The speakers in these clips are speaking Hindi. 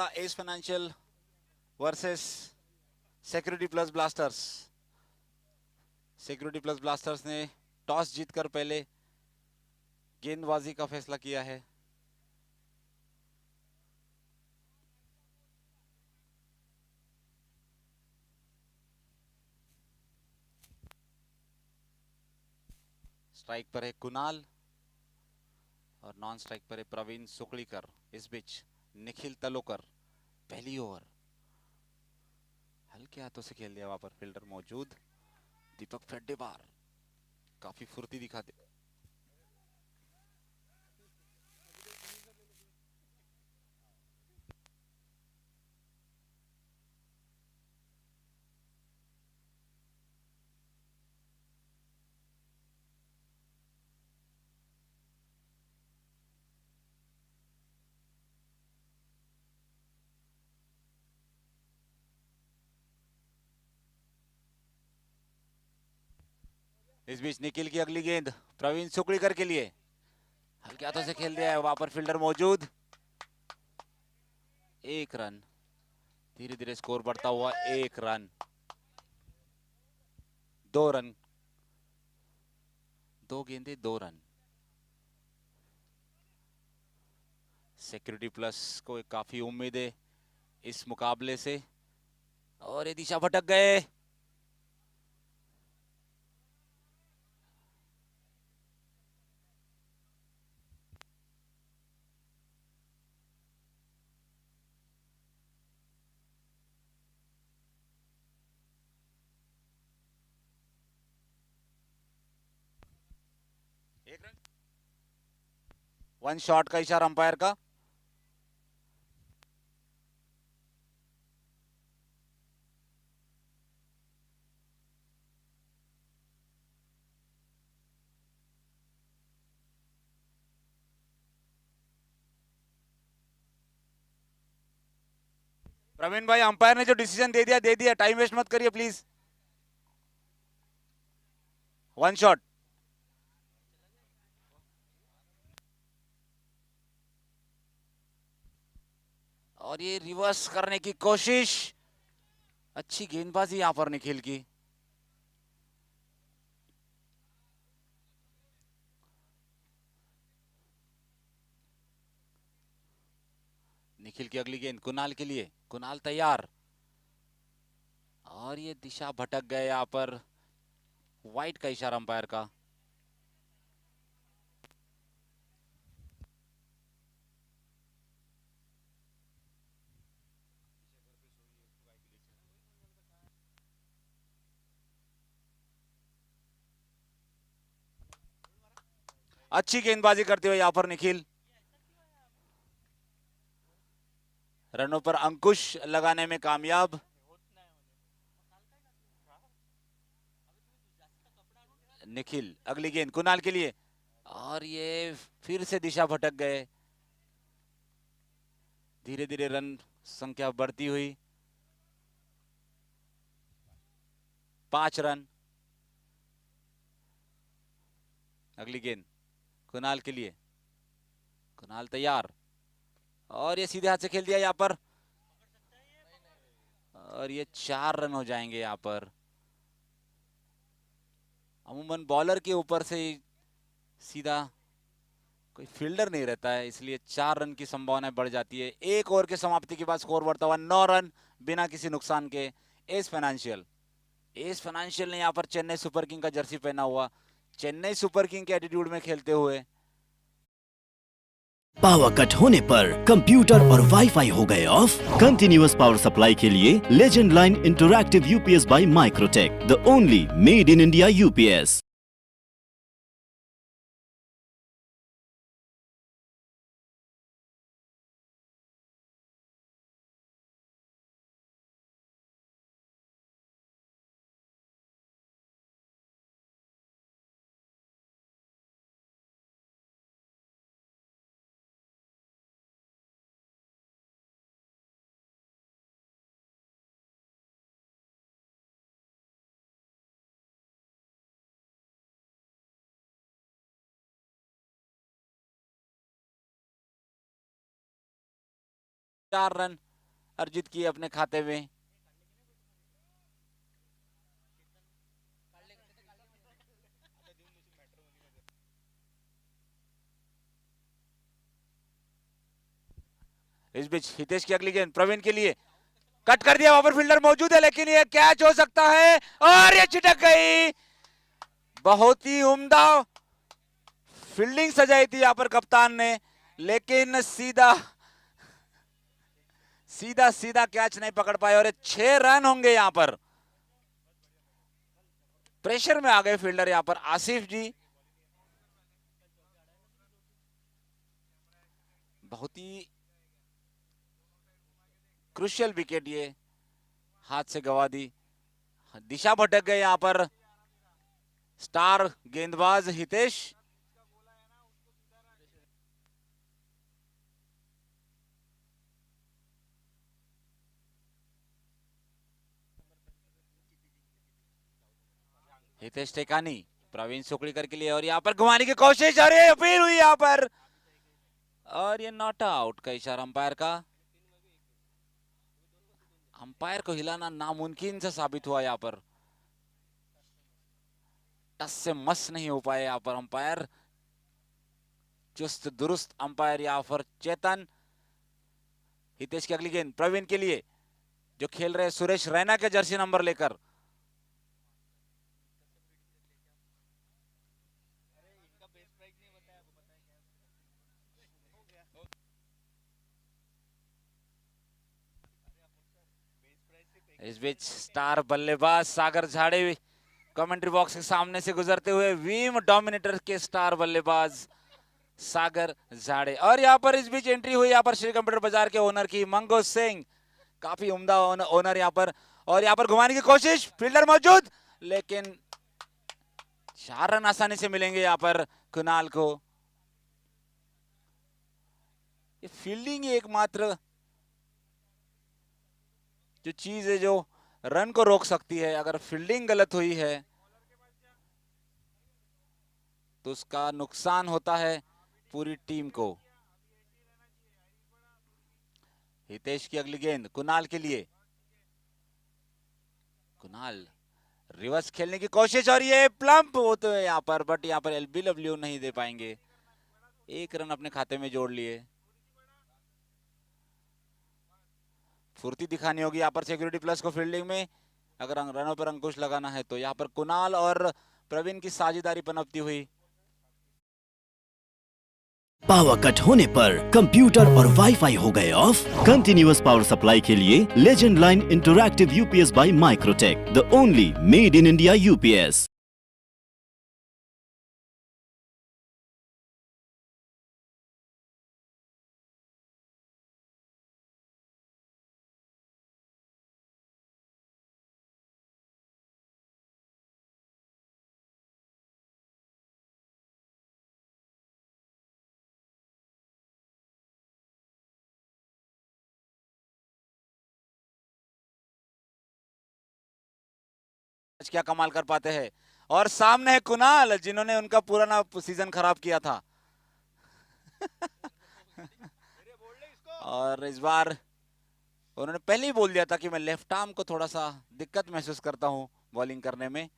मुकाबला S financial versus security plus blasters. Security plus blasters ने टॉस जीतकर पहले गेंदबाजी का फैसला किया है। स्ट्राइक पर है कुणाल और नॉन स्ट्राइक पर है प्रवीण सुकलीकर। इस बीच निखिल तलोकर पहली ओवर हल्के हाथों से खेल दिया। वहां पर फील्डर मौजूद दीपक फेड्डेबार काफी फुर्ती दिखाते। इस बीच निखिल की अगली गेंद प्रवीण सुकलीकर के लिए हल्के हाथों से खेल दिया है। वहां पर फील्डर मौजूद। एक रन, धीरे धीरे स्कोर बढ़ता हुआ। एक रन, 2 रन, 2 गेंदे 2 रन। सिक्योरिटी प्लस को काफी उम्मीद है इस मुकाबले से और ये दिशा भटक गए। एक रन, 1 शॉट का इशारा अंपायर का। प्रवीण भाई, अंपायर ने जो डिसीजन दे दिया। टाइम वेस्ट मत करिए प्लीज। 1 शॉट। और ये रिवर्स करने की कोशिश। अच्छी गेंदबाजी यहां पर निखिल की। निखिल की अगली गेंद कुणाल के लिए। कुणाल तैयार और ये दिशा भटक गए। यहां पर वाइड का इशारा अंपायर का। अच्छी गेंदबाजी करते हुए यहां पर निखिल रनों पर अंकुश लगाने में कामयाब। निखिल अगली गेंद कुणाल के लिए और ये फिर से दिशा भटक गए। धीरे धीरे रन संख्या बढ़ती हुई। 5 रन। अगली गेंद कुणाल के लिए। कुणाल तैयार और ये सीधे हाथ से खेल दिया यहां पर और ये 4 रन हो जाएंगे यहां पर। अमूमन बॉलर के ऊपर से सीधा कोई फील्डर नहीं रहता है, इसलिए 4 रन की संभावना बढ़ जाती है। 1 ओवर के समाप्ति के बाद स्कोर बढ़ता हुआ 9 रन बिना किसी नुकसान के। एस फाइनेंशियल ने यहाँ पर चेन्नई सुपर किंग का जर्सी पहना हुआ, चेन्नई सुपर किंग के एटीट्यूड में खेलते हुए। पावर कट होने पर कंप्यूटर और वाईफाई हो गए ऑफ। कंटिन्यूअस पावर सप्लाई के लिए legend line interactive UPS by Microtek, the only made in India UPS. चार रन अर्जित किए अपने खाते में। इस बीच हितेश की अगली गेंद प्रवीण के लिए, कट कर दिया, वहां पर फील्डर मौजूद है लेकिन ये कैच हो सकता है और ये छिटक गई। बहुत ही उम्दा फील्डिंग सजाई थी यहां पर कप्तान ने, लेकिन सीधा सीधा सीधा कैच नहीं पकड़ पाए और 6 रन होंगे यहां पर। प्रेशर में आ गए फील्डर यहां पर आसिफ जी। बहुत ही क्रुशियल विकेट ये हाथ से गवा दी, दिशा भटक गए यहां पर स्टार गेंदबाज हितेश। हितेश टेकानी प्रवीण सुकड़ीकर के लिए और यहां पर घुमाने की कोशिश, अरे अपील हुई यहां पर और ये नॉट आउट का इशारा अंपायर का। अंपायर को हिलाना नामुमकिन से साबित हुआ यहां पर, टस से मस नहीं हो पाए यहां पर अंपायर। चुस्त दुरुस्त अंपायर यहां पर चेतन। हितेश की अगली गेंद प्रवीण के लिए, जो खेल रहे सुरेश रैना के जर्सी नंबर लेकर। इस बीच स्टार बल्लेबाज सागर झाड़े कमेंट्री बॉक्स के सामने से गुजरते हुए वीम डोमिनेटर के स्टार बल्लेबाज सागर झाड़े। और यहाँ पर इस बीच एंट्री हुई यहाँ पर श्री कंप्यूटर बाजार के ओनर की, मंगो सिंह, काफी उम्दा ओनर यहाँ पर। और यहाँ पर घुमाने की कोशिश, फील्डर मौजूद लेकिन 4 रन आसानी से मिलेंगे यहाँ पर कुणाल को। ये फील्डिंग एकमात्र जो चीज है जो रन को रोक सकती है। अगर फील्डिंग गलत हुई है तो उसका नुकसान होता है पूरी टीम को। हितेश की अगली गेंद कुणाल के लिए, कुणाल रिवर्स खेलने की कोशिश और ये प्लम्प होते हैं यहाँ पर, बट यहाँ पर एलबीडब्ल्यू नहीं दे पाएंगे। 1 रन अपने खाते में जोड़ लिए। फुर्ती दिखानी होगी यहाँ पर सिक्योरिटी प्लस को फील्डिंग में, अगर रनों पर अंकुश लगाना है तो। यहाँ पर कुणाल और प्रवीण की साझेदारी पनपती हुई। पावर कट होने पर कंप्यूटर और वाईफाई हो गए ऑफ। कंटिन्यूअस पावर सप्लाई के लिए legend line interactive UPS by Microtek, the only made in India UPS. क्या कमाल कर पाते हैं। और सामने है कुणाल, जिन्होंने उनका पुराना सीजन खराब किया था। और इस बार उन्होंने पहले ही बोल दिया था कि मैं लेफ्ट आर्म को थोड़ा सा दिक्कत महसूस करता हूं बॉलिंग करने में।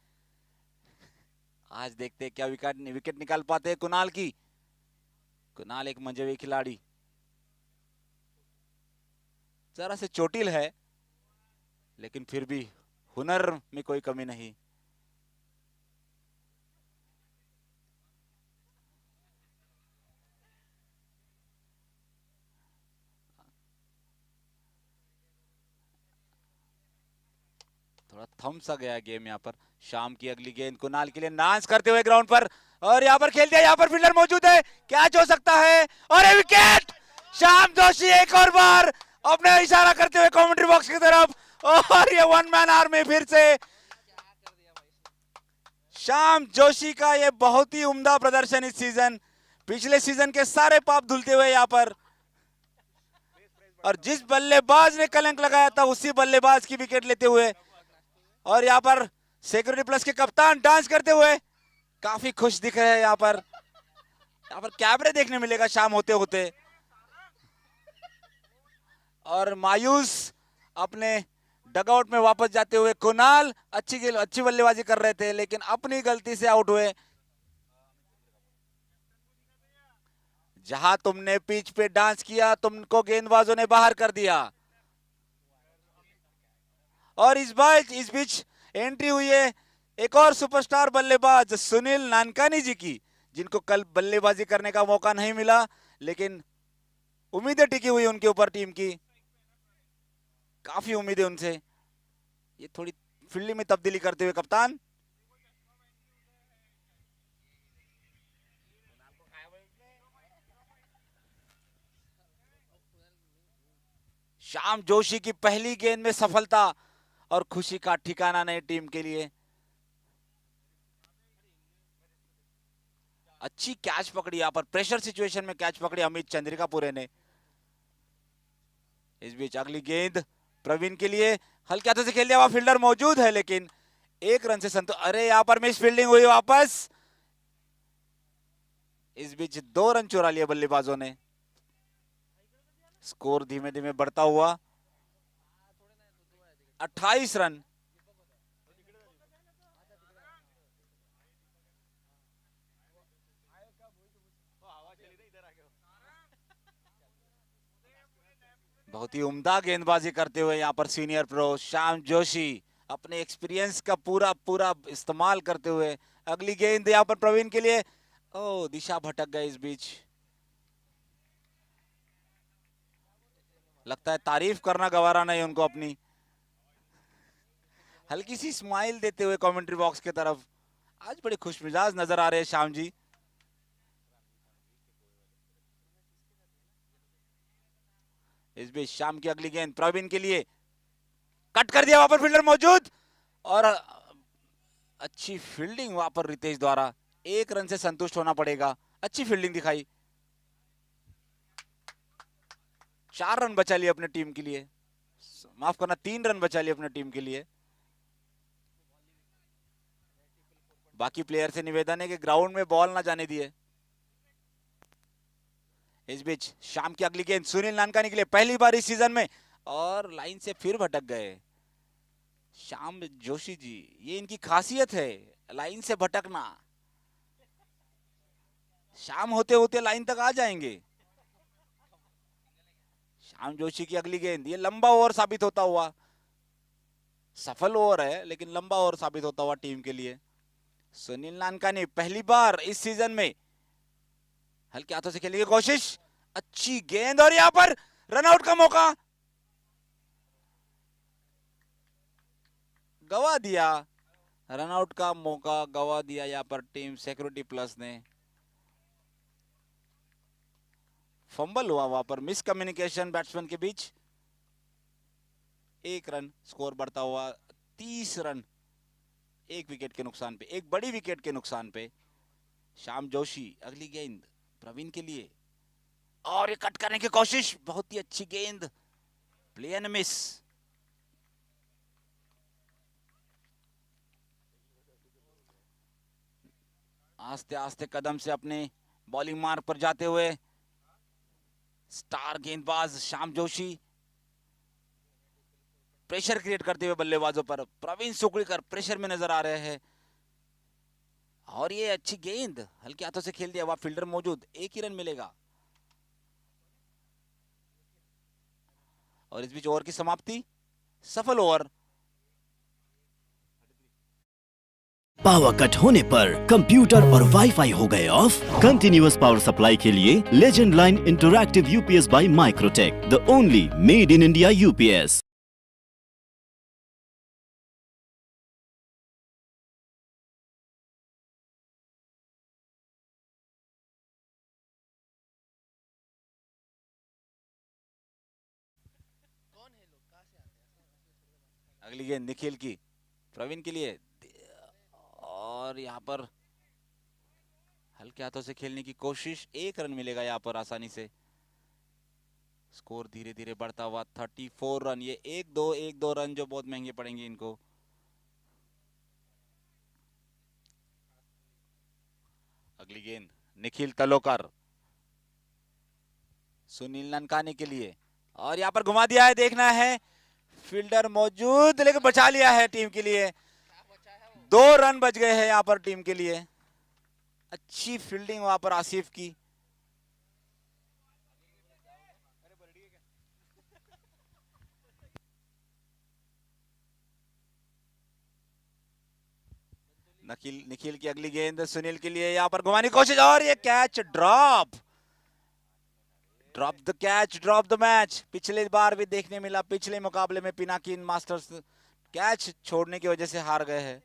आज देखते हैं क्या विकेट निकाल पाते हैं कुणाल की। कुणाल एक मंझे खिलाड़ी, जरा से चोटिल है लेकिन फिर भी हुनर में कोई कमी नहीं। थोड़ा थम सा गया गेम यहाँ पर। शाम की अगली गेंद कुणाल के लिए, डांस करते हुए ग्राउंड पर और यहाँ पर खेल दिया। यहाँ पर फील्डर मौजूद है, कैच हो सकता है और विकेट। श्याम जोशी एक और बार अपने इशारा करते हुए कमेंट्री बॉक्स की तरफ, और ये 1 मैन आर्मी फिर से। श्याम जोशी का ये बहुत ही उम्दा प्रदर्शन इस सीजन, पिछले सीजन के सारे पाप धुलते हुए यहाँ पर। और जिस बल्लेबाज ने कलंक लगाया था उसी बल्लेबाज की विकेट लेते हुए। और यहाँ पर सिक्योरिटी प्लस के कप्तान डांस करते हुए काफी खुश दिख रहे हैं यहाँ पर। कैमरे देखने मिलेगा शाम होते होते। और मायूस अपने डगआउट में वापस जाते हुए कुणाल अच्छी बल्लेबाजी कर रहे थे लेकिन अपनी गलती से आउट हुए। जहां तुमने पिच पे डांस किया तुमको गेंदबाजों ने बाहर कर दिया। और इस बीच एंट्री हुई है एक और सुपरस्टार बल्लेबाज सुनील नानकानी जी की, जिनको कल बल्लेबाजी करने का मौका नहीं मिला लेकिन उम्मीदें टिकी हुई उनके ऊपर टीम की, काफी उम्मीदें उनसे। ये थोड़ी फील्डिंग में तब्दीली करते हुए कप्तान श्याम जोशी की पहली गेंद में सफलता और खुशी का ठिकाना नहीं टीम के लिए। अच्छी कैच पकड़ी, यहां पर प्रेशर सिचुएशन में कैच पकड़ी अमित चंद्रिकापुरे ने। इस बीच अगली गेंद प्रवीण के लिए, हल्के हाथों से खेल दिया, वहां फील्डर मौजूद है लेकिन एक रन से संतोष। अरे यहां पर मिस फील्डिंग हुई वापस। इस बीच 2 रन चुरा लिए बल्लेबाजों ने। स्कोर धीमे धीमे बढ़ता हुआ 28 रन। बहुत ही उम्दा गेंदबाजी करते हुए यहाँ पर सीनियर प्रो श्याम जोशी अपने एक्सपीरियंस का पूरा इस्तेमाल करते हुए। अगली गेंद यहाँ पर प्रवीण के लिए, ओ दिशा भटक गई। इस बीच लगता है तारीफ करना गवारा नहीं उनको अपनी। हल्की सी स्माइल देते हुए कमेंट्री बॉक्स की तरफ। आज बड़े खुशमिजाज नजर आ रहे हैं श्याम जी। इस बीच शाम की अगली गेंद प्रवीण के लिए, कट कर दिया, वहां पर फील्डर मौजूद और अच्छी फील्डिंग वहां पर रितेश द्वारा। 1 रन से संतुष्ट होना पड़ेगा, अच्छी फील्डिंग दिखाई। 4 रन बचा लिए अपने टीम के लिए, माफ करना 3 रन बचा लिए अपने टीम के लिए। बाकी प्लेयर से निवेदन है कि ग्राउंड में बॉल ना जाने दिए। इस बीच शाम की अगली गेंद सुनील नानकानी के लिए, पहली बार इस सीजन में, और लाइन से फिर भटक गए श्याम जोशी जी। ये इनकी खासियत है, लाइन से भटकना। शाम होते होते लाइन तक आ जाएंगे। श्याम जोशी की अगली गेंद, ये लंबा ओवर साबित होता हुआ, सफल ओवर है लेकिन लंबा ओवर साबित होता हुआ टीम के लिए। सुनील नानकानी पहली बार इस सीजन में हल्के हाथों से खेलने की कोशिश, अच्छी गेंद और यहां पर रनआउट का मौका गवा दिया। रनआउट का मौका गवा दिया यहां पर टीम सिक्योरिटी प्लस ने। फंबल हुआ वहां पर, मिस कम्युनिकेशन बैट्समैन के बीच। 1 रन, स्कोर बढ़ता हुआ 30 रन, 1 विकेट के नुकसान पे, एक बड़ी विकेट के नुकसान पे। श्याम जोशी अगली गेंद प्रवीण के लिए, और ये कट करने की कोशिश, बहुत ही अच्छी गेंद, प्ले एंड मिस। आस्ते आस्ते कदम से अपने बॉलिंग मार्ग पर जाते हुए स्टार गेंदबाज श्याम जोशी प्रेशर क्रिएट करते हुए बल्लेबाजों पर। प्रवीण सुकड़ीकर प्रेशर में नजर आ रहे हैं, और ये अच्छी गेंद हल्के हाथों से खेल दिया, वहां फील्डर मौजूद, 1 ही रन मिलेगा। और इस बीच ओवर की समाप्ति, सफल ओवर। पावर कट होने पर कंप्यूटर और वाईफाई हो गए ऑफ। कंटिन्यूअस पावर सप्लाई के लिए legend line interactive UPS by Microtek, the only made in India UPS. अगली गेंद निखिल की प्रवीण के लिए, और यहां पर हल्के हाथों से खेलने की कोशिश, 1 रन मिलेगा यहां पर आसानी से। स्कोर धीरे धीरे बढ़ता हुआ 34 रन, ये 1-2 रन जो बहुत महंगे पड़ेंगे इनको। अगली गेंद निखिल तलोकर सुनील ननकानी के लिए, और यहाँ पर घुमा दिया है, देखना है फील्डर मौजूद, लेकिन बचा लिया है टीम के लिए। 2 रन बच गए हैं यहाँ पर टीम के लिए। अच्छी फील्डिंग वहां पर आसिफ की। निखिल की अगली गेंद सुनील के लिए, यहाँ पर घुमाने की कोशिश और ये catch, drop the catch, drop the match. पिछले बार भी देखने मिला, पिछले मुकाबले में पिनाकिन मास्टर्स कैच छोड़ने की वजह से हार गए हैं।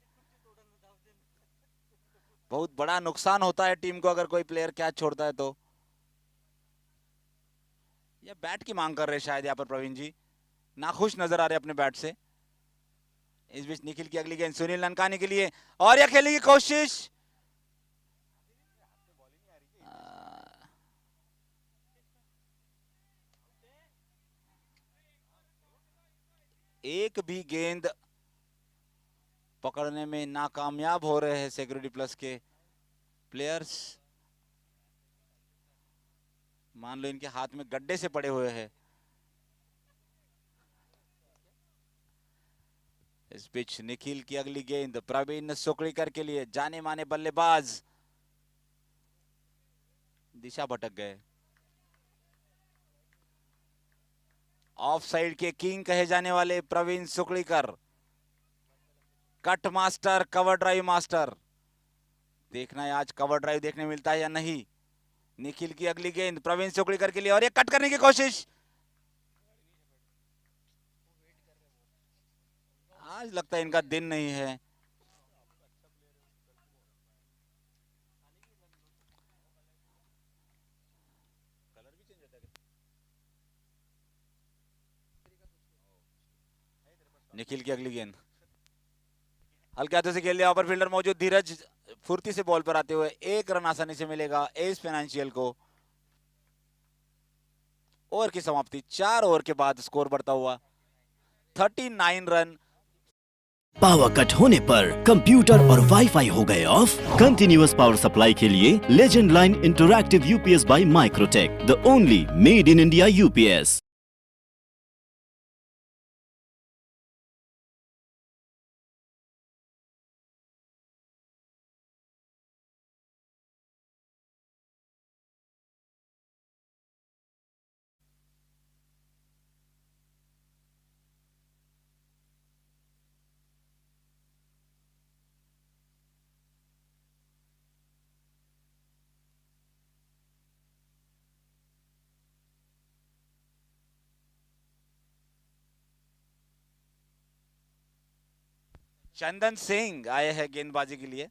बहुत बड़ा नुकसान होता है टीम को अगर कोई प्लेयर कैच छोड़ता है तो। ये बैट की मांग कर रहे शायद यहाँ पर प्रवीण जी, नाखुश नजर आ रहे अपने बैट से। इस बीच निखिल की अगली गेंद सुनील ननकानी के लिए, और यह खेलने की कोशिश, एक भी गेंद पकड़ने में नाकामयाब हो रहे हैं सिक्योरिटी प्लस के प्लेयर्स। मान लो इनके हाथ में गड्ढे से पड़े हुए हैं। इस पिच निखिल की अगली गेंद प्रवीण सुकड़ीकर के लिए, जाने माने बल्लेबाज दिशा भटक गए। ऑफ साइड के किंग कहे जाने वाले Praveen Sukdikar, cut master, cover drive master. देखना है आज कवर ड्राइव देखने मिलता है या नहीं। निखिल की अगली गेंद प्रवीण सुकड़ीकर के लिए, और ये कट करने की कोशिश। आज लगता है इनका दिन नहीं है। निखिल की अगली गेंद हल्के हाथों से खेल लिया, पर फील्डर मौजूद, धीरज फुर्ती से बॉल पर आते हुए 1 रन आसानी से मिलेगा एस फाइनेंशियल को। ओवर की समाप्ति, 4 ओवर के बाद स्कोर बढ़ता हुआ 39 रन। पावर कट होने पर कंप्यूटर और वाईफाई हो गए ऑफ। कंटिन्यूअस पावर सप्लाई के लिए legend line interactive UPS by Microtek, the only made in India UPS. Chandan Singh आए हैं गेंदबाजी के लिए।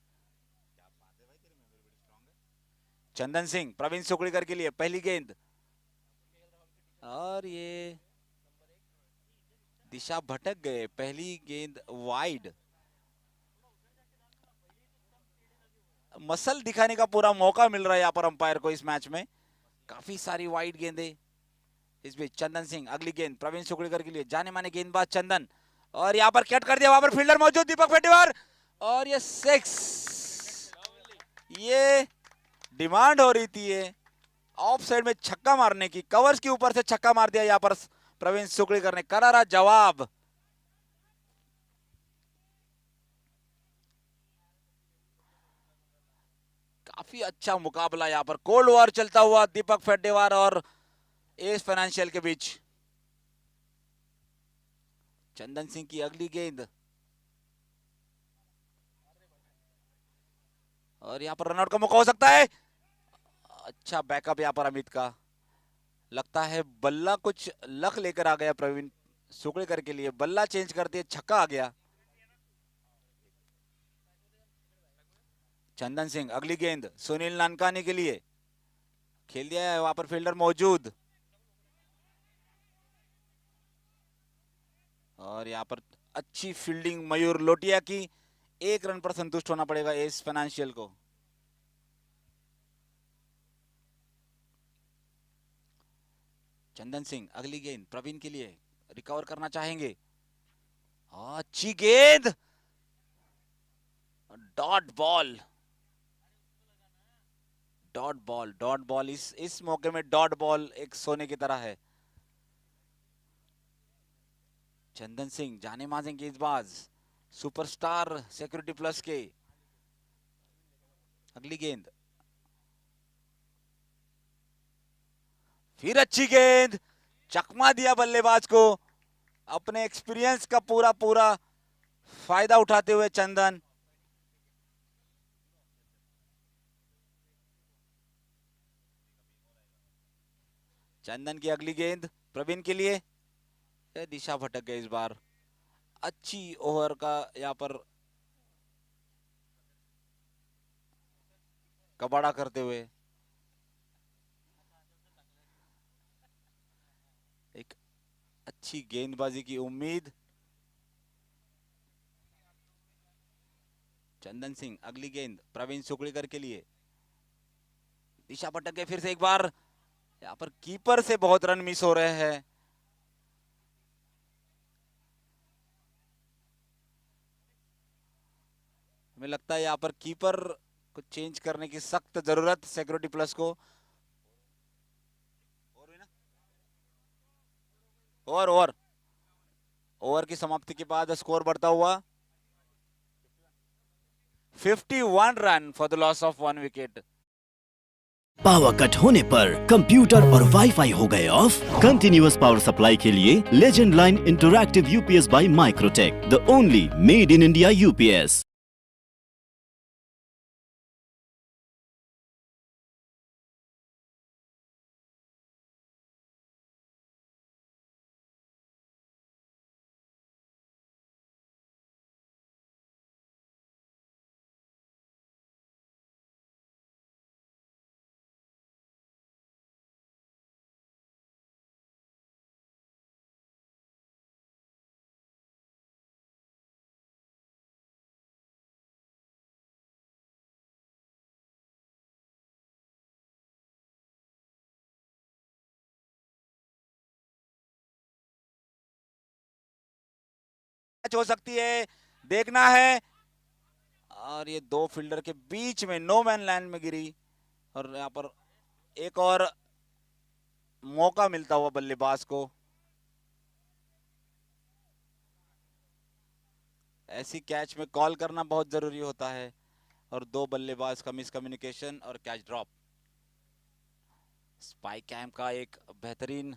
चंदन सिंह प्रवीण सुकड़ीकर के लिए पहली गेंद, और ये दिशा भटक गए। पहली गेंद वाइड, मसल दिखाने का पूरा मौका मिल रहा है यहाँ पर अंपायर को इस मैच में। काफी सारी वाइड गेंदें। इस बीच चंदन सिंह अगली गेंद प्रवीण सुकड़ीकर के लिए, जाने माने गेंदबाज चंदन, और यहाँ पर कट कर दिया। वहां पर फील्डर मौजूद दीपक फेटीवार, और ये 6। ये डिमांड हो रही थी ऑफ साइड में छक्का मारने की, कवर्स के ऊपर से छक्का मार दिया यहाँ पर प्रवीण सुकड़ीकर ने। करारा जवाब। काफी अच्छा मुकाबला यहाँ पर, कोल्ड वॉर चलता हुआ दीपक फेटीवार और एस फाइनेंशियल के बीच। चंदन सिंह की अगली गेंद, और यहाँ पर रनआउट का मौका हो सकता है। अच्छा बैकअप यहाँ पर अमित का, लगता है बल्ला कुछ लक लेकर आ गया प्रवीण सुकड़ीकर के लिए। बल्ला चेंज कर दिया, छक्का आ गया। चंदन सिंह अगली गेंद सुनील नानकानी के लिए, खेल दिया है, वहां पर फील्डर मौजूद, और यहाँ पर अच्छी फील्डिंग मयूर लोटिया की। 1 रन पर संतुष्ट होना पड़ेगा एस फाइनेंशियल को। चंदन सिंह अगली गेंद प्रवीण के लिए, रिकवर करना चाहेंगे। अच्छी गेंद, डॉट बॉल। डॉट बॉल इस मौके में डॉट बॉल एक सोने की तरह है। चंदन सिंह जाने माने गेंदबाज, सुपरस्टार सिक्योरिटी प्लस के। अगली गेंद, फिर अच्छी गेंद, चकमा दिया बल्लेबाज को। अपने एक्सपीरियंस का पूरा पूरा फायदा उठाते हुए चंदन। चंदन की अगली गेंद प्रवीण के लिए, दिशा भटक गई इस बार। अच्छी ओवर का यहाँ पर कबाड़ा करते हुए एक अच्छी गेंदबाजी की उम्मीद। चंदन सिंह अगली गेंद प्रवीण सुकड़ीकर के लिए, दिशा भटक गई फिर से एक बार। यहाँ पर कीपर से बहुत रन मिस हो रहे हैं। हमें लगता है यहाँ पर कीपर को चेंज करने की सख्त जरूरत सिक्योरिटी प्लस को। ओवर ओवर की समाप्ति के बाद स्कोर बढ़ता हुआ 51 run for the loss of 1 wicket. Power cut होने पर कंप्यूटर और वाईफाई हो गए ऑफ। कंटिन्यूअस पावर सप्लाई के लिए legend line interactive UPS by Microtek, the only made in India UPS. हो सकती है, देखना है। और ये दो फील्डर के बीच में नो मैन लैंड में गिरी, और यहाँ पर एक और मौका मिलता हुआ बल्लेबाज को। ऐसी कैच में कॉल करना बहुत जरूरी होता है, और दो बल्लेबाज का मिसकम्युनिकेशन और कैच ड्रॉप। स्पाइक कैम का एक बेहतरीन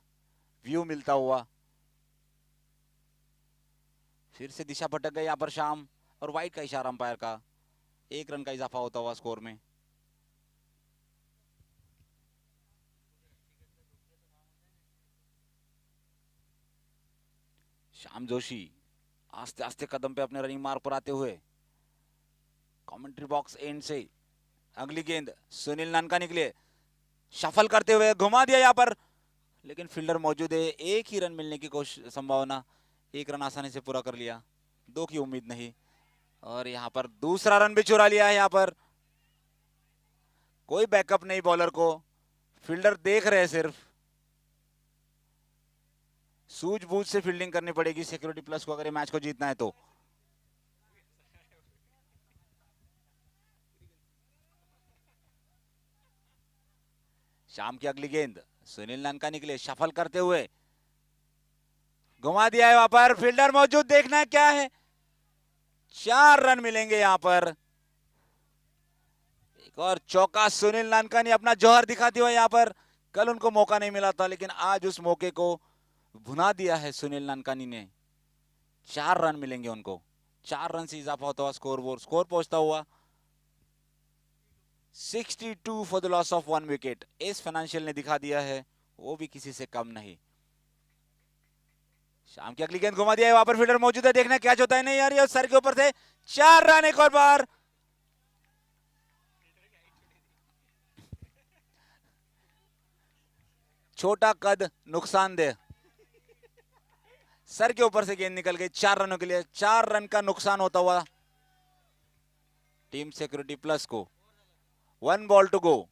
व्यू मिलता हुआ। फिर से दिशा भटक गई यहाँ पर शाम, और वाइड का इशारा अंपायर का। 1 रन का इजाफा होता हुआ स्कोर में। श्याम जोशी आस्ते आस्ते कदम पे अपने रनिंग मार्क पर आते हुए कमेंट्री बॉक्स एंड से अगली गेंद सुनील नानका निकले, शफल करते हुए घुमा दिया यहाँ पर, लेकिन फील्डर मौजूद है। एक ही रन मिलने की कोशिश, संभावना। 1 रन आसानी से पूरा कर लिया, 2 की उम्मीद नहीं। और यहाँ पर दूसरा रन भी चुरा लिया है। यहाँ पर कोई बैकअप नहीं बॉलर को, फील्डर देख रहे हैं सिर्फ। सूझबूझ से फील्डिंग करनी पड़ेगी सिक्योरिटी प्लस को अगर ये मैच को जीतना है तो। शाम की अगली गेंद सुनील नानका निकले, शफल करते हुए घुमा दिया है। वहां पर फील्डर मौजूद, देखना है क्या है। 4 रन मिलेंगे यहां पर। एक और चौका सुनील नानका ने अपना जौहर दिखाते हुए यहां पर। कल उनको मौका नहीं मिला था, लेकिन आज उस मौके को भुना दिया है सुनील नानकानी ने। 4 रन मिलेंगे उनको। 4 रन से इजाफा होता हुआ स्कोर पहुंचता हुआ 62 for the loss of 1 wicket. इस फाइनेंशियल ने दिखा दिया है, वो भी किसी से कम नहीं। शाम की अगली गेंद घुमा दिया है, वहां पर फील्डर मौजूद है, देखना कैच होता है नहीं यार। ये सर के ऊपर से 4 रन एक और बार। छोटा कद नुकसानदेह, सर के ऊपर से गेंद निकल गई। 4 रनों के लिए 4 रन का नुकसान होता हुआ टीम सिक्योरिटी प्लस को। 1 बॉल टू गो।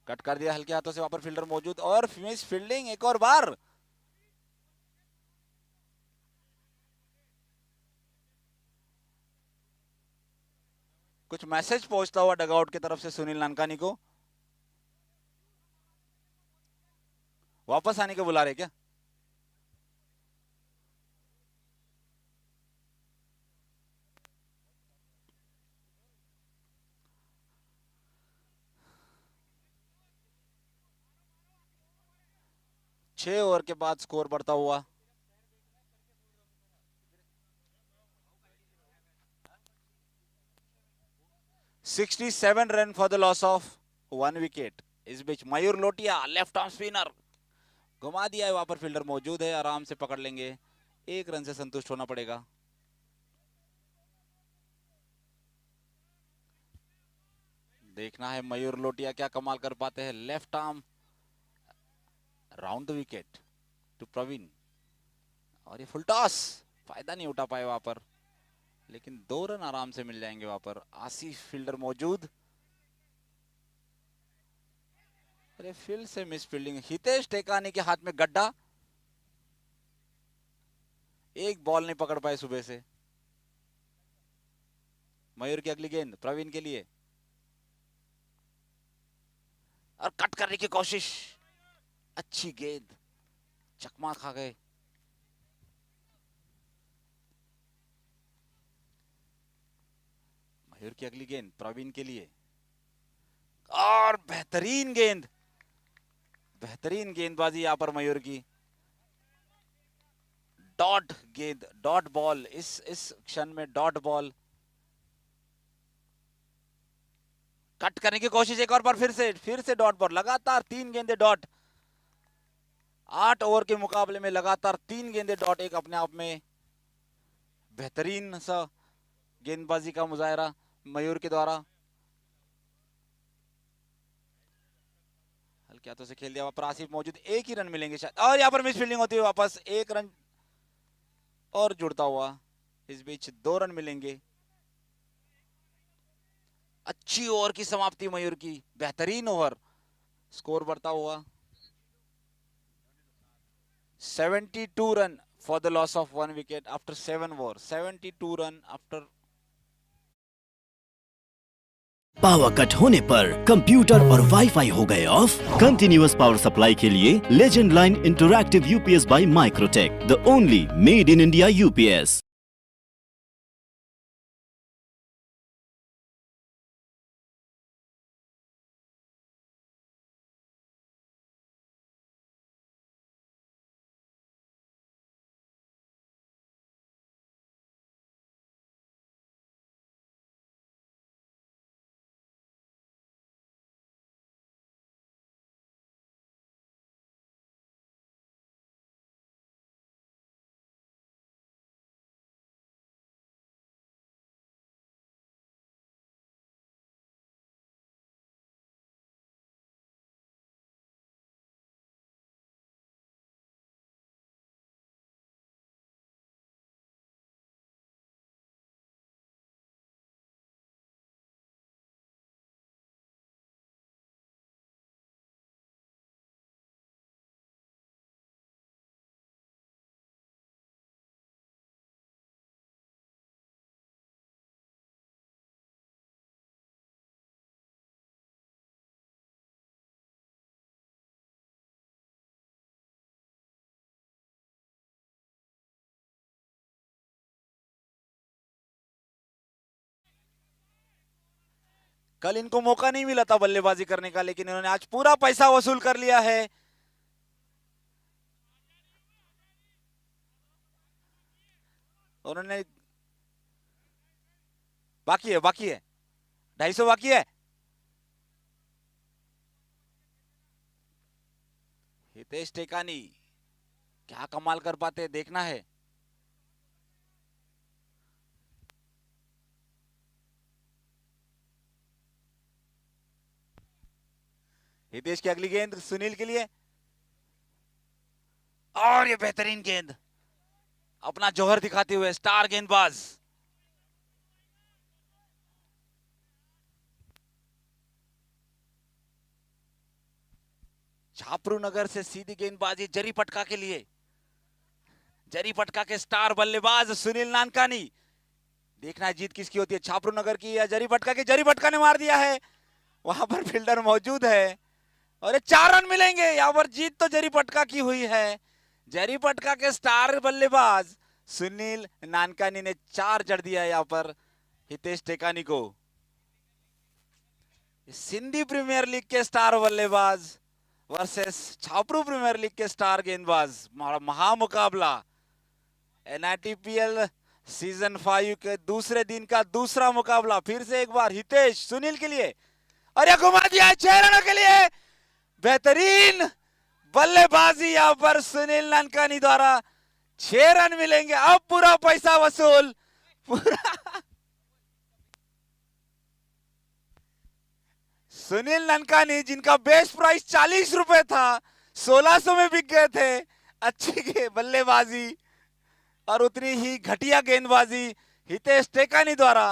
कट कर दिया हल्के हाथों से, वहां पर फील्डर मौजूद और मिस फील्डिंग एक और बार। कुछ मैसेज पहुंचता हुआ डगआउट की तरफ से सुनील नानकानी को, वापस आने के बुला रहे क्या? छह ओवर के बाद स्कोर बढ़ता हुआ। $67 run for the loss of 1 wicket. इस बीच मयूर लोटिया लेफ्ट आर्म स्पिनर घुमा दिया है, वहां पर फील्डर मौजूद है, आराम से पकड़ लेंगे, 1 रन से संतुष्ट होना पड़ेगा। देखना है मयूर लोटिया क्या कमाल कर पाते हैं। Left arm round the wicket to Praveen, और ये फुल टॉस, फायदा नहीं उठा पाए वहां पर, लेकिन 2 रन आराम से मिल जाएंगे वहां पर। आसिफ फील्डर मौजूद, अरे फील्ड से मिस फील्डिंग। हितेश टेकानी के हाथ में गड्ढा, एक बॉल नहीं पकड़ पाए सुबह से। मयूर की अगली गेंद प्रवीण के लिए, और कट करने की कोशिश, अच्छी गेंद, चकमा खा गए। मयूर की अगली गेंद प्रवीण के लिए, और बेहतरीन गेंद, बेहतरीन गेंदबाजी यहां पर मयूर की। डॉट गेंद, डॉट बॉल, इस क्षण में डॉट बॉल। कट करने की कोशिश एक और बार, फिर से डॉट बॉल। लगातार 3 गेंदे डॉट, 8 ओवर के मुकाबले में लगातार 3 गेंदे डॉट, एक अपने आप में बेहतरीन सा गेंदबाजी का मुजाहरा मयूर के द्वारा। हल्के हाथों से खेल दिया, वहां पर आसिफ मौजूद, 1 ही रन मिलेंगे शायद, और यहाँ पर मिस फील्डिंग होती है, वापस 1 रन और जुड़ता हुआ। इस बीच 2 रन मिलेंगे। अच्छी ओवर की समाप्ति मयूर की, बेहतरीन ओवर, स्कोर बढ़ता हुआ। 72 run for the loss of 1 wicket after 7 overs. 72 run after। Power cut होने पर कंप्यूटर और वाईफाई हो गए ऑफ। कंटिन्यूअस पावर सप्लाई के लिए legend line interactive UPS by Microtek, the only made in India UPS. कल इनको मौका नहीं मिला था बल्लेबाजी करने का, लेकिन इन्होंने आज पूरा पैसा वसूल कर लिया है। उन्होंने, बाकी है 250 बाकी है। हितेश टेकानी क्या कमाल कर पाते हैं, देखना है। हितेश की अगली गेंद सुनील के लिए, और ये बेहतरीन गेंद, अपना जौहर दिखाते हुए स्टार गेंदबाज। छापरू नगर से सीधी गेंदबाजी जरी पटका के लिए। जरी पटका के स्टार बल्लेबाज सुनील नानकानी। देखना है जीत किसकी होती है, छापरू नगर की या जरी पटका की। जरी पटका ने मार दिया है, वहां पर फील्डर मौजूद है और ये 4 रन मिलेंगे। यहाँ पर जीत तो जरी पटका की हुई है। जरी पटका के स्टार बल्लेबाज सुनील नानकानी ने 4 जड़ दिया है यहाँ पर हितेश टेकानी को। सिंधी प्रीमियर लीग के स्टार बल्लेबाज वर्सेस छापरू प्रीमियर लीग के स्टार गेंदबाज, महामुकाबला। एनआईटीपीएल सीजन 5 के दूसरे दिन का दूसरा मुकाबला। फिर से एक बार हितेश सुनील के लिए, और यह घुमा दिया है 6 रनों के लिए। बेहतरीन बल्लेबाजी यहां पर सुनील नानकानी द्वारा। 6 रन मिलेंगे, अब पूरा पैसा वसूल। पूरा सुनील नानकानी जिनका बेस प्राइस 40 रुपए था, 1600 में बिक गए थे। अच्छी बल्लेबाजी और उतनी ही घटिया गेंदबाजी हितेश टेकानी द्वारा।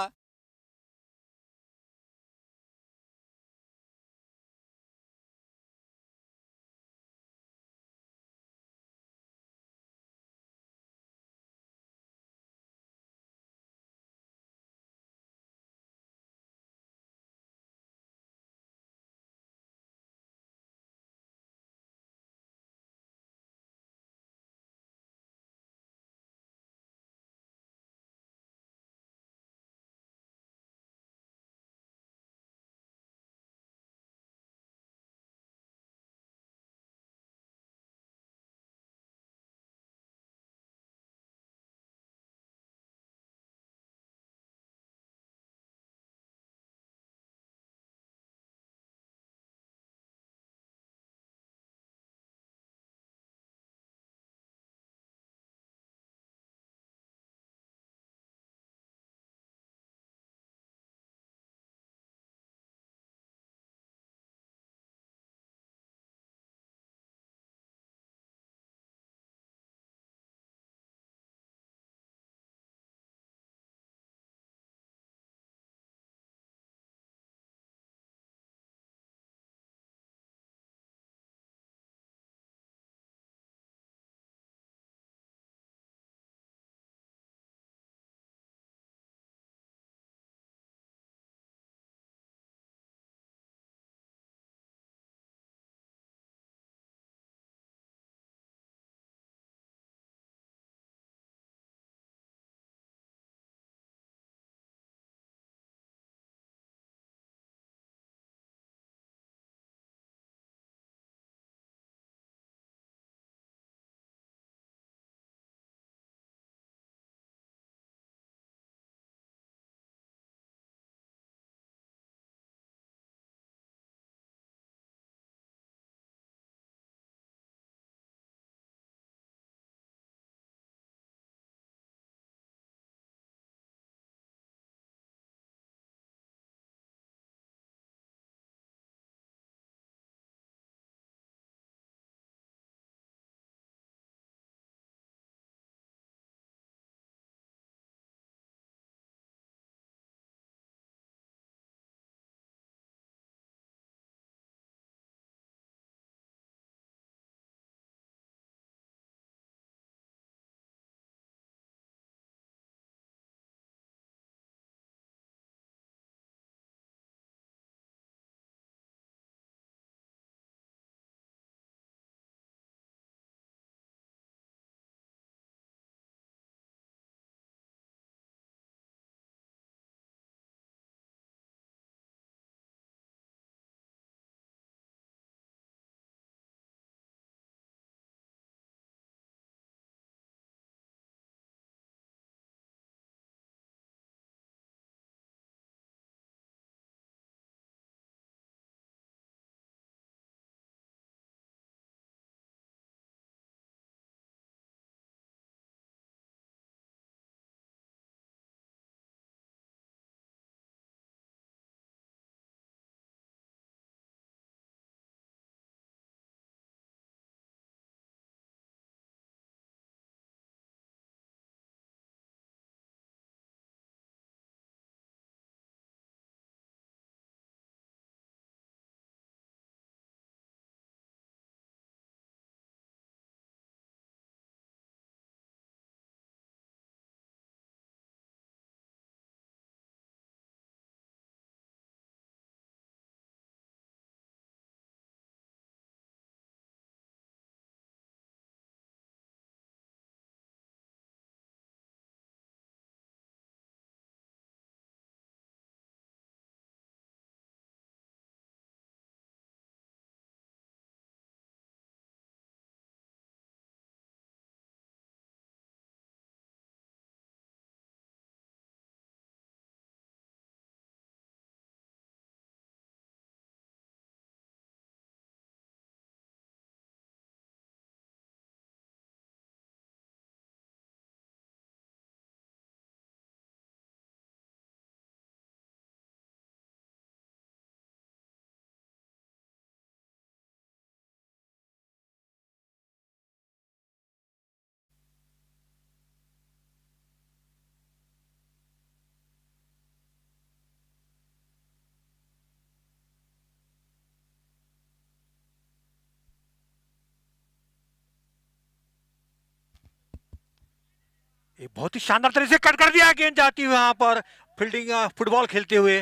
एक बहुत ही शानदार तरीके से कट कर दिया, गेंद जाती हुई वहां पर फील्डिंग, फुटबॉल खेलते हुए,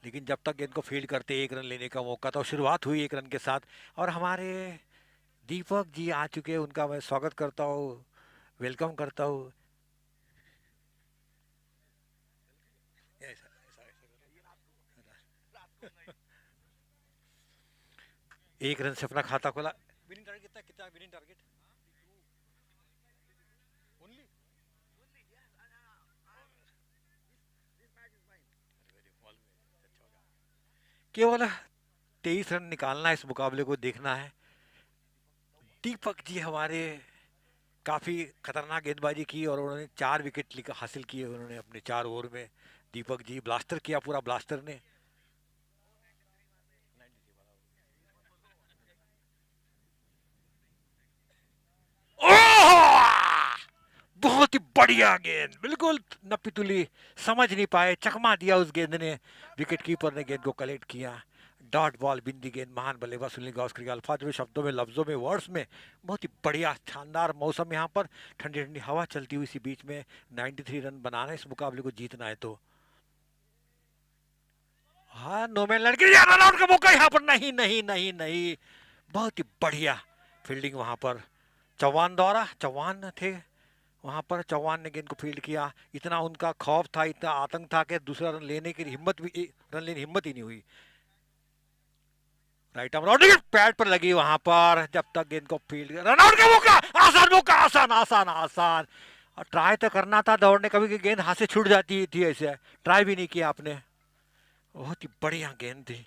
लेकिन जब तक गेंद को फील्ड करते 1 रन लेने का मौका था। शुरुआत हुई 1 रन के साथ और हमारे दीपक जी आ चुके हैं, उनका मैं स्वागत करता हूँ, वेलकम करता हूँ। 1 रन से अपना खाता खोला। विनिंग टारगेट कितना, कितना विनिंग टारगेट? केवल 23 रन निकालना है, इस मुकाबले को देखना है। दीपक जी हमारे काफी खतरनाक गेंदबाजी की और उन्होंने 4 विकेट हासिल किए उन्होंने अपने 4 ओवर में। दीपक जी ब्लास्टर किया पूरा, ब्लास्टर ने। ओह! बहुत ही बढ़िया गेंद, बिल्कुल नप्पी तुली, समझ नहीं पाए, चकमा दिया उस गेंद ने। विकेट कीपर ने गेंद को कलेक्ट किया। डॉट बॉल, बिंदी गेंद, महान बल्लेबाज सुनील गावस्कर के अल्फाज शब्दों में, लफ्जों में, वर्ड्स में। बहुत ही बढ़िया शानदार मौसम यहाँ पर, ठंडी ठंडी हवा चलती हुई इसी बीच में। 93 रन बनाना है इस मुकाबले को, जीतना है तो। हाँ, no man land, run out का मौका यहाँ पर, नहीं नहीं नहीं नहीं। बहुत ही बढ़िया फील्डिंग वहां पर चौहान द्वारा, चौहान थे वहां पर, चौहान ने गेंद को फील्ड किया। इतना उनका खौफ था, इतना आतंक था कि दूसरा रन लेने की हिम्मत भी, रन लेने की हिम्मत ही नहीं हुई। राइट आर्म राउंड पैड पर लगी वहां पर, जब तक गेंद को फील्ड, रन आउट का मौका, आसान मौका, आसान आसान आसान। और ट्राई तो करना था दौड़ने, कभी की गेंद हाथ से छूट जाती थी ऐसे, ट्राई भी नहीं किया आपने। बहुत ही बढ़िया गेंद थी,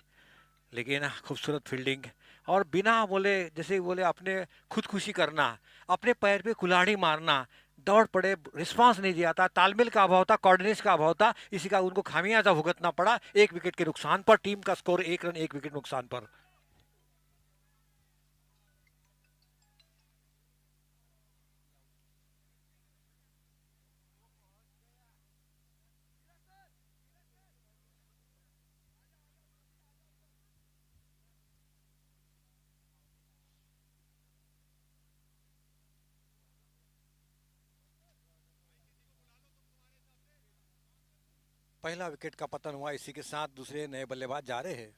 लेकिन खूबसूरत फील्डिंग। और बिना बोले, जैसे बोले अपने खुदकुशी करना, अपने पैर पे कुल्हाड़ी मारना, दौड़ पड़े, रिस्पांस नहीं दिया था, तालमेल का अभाव था, कोऑर्डिनेशन का अभाव था, इसी का उनको खामियाजा भुगतना पड़ा 1 विकेट के नुकसान पर। टीम का स्कोर 1 रन 1 विकेट नुकसान पर। पहला विकेट का पतन हुआ, इसी के साथ दूसरे नए बल्लेबाज जा रहे हैं।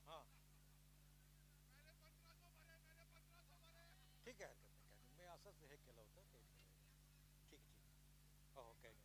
हाँ, ठीक है, मैं आशा से है केला होता है, ठीक ठीक, ओके।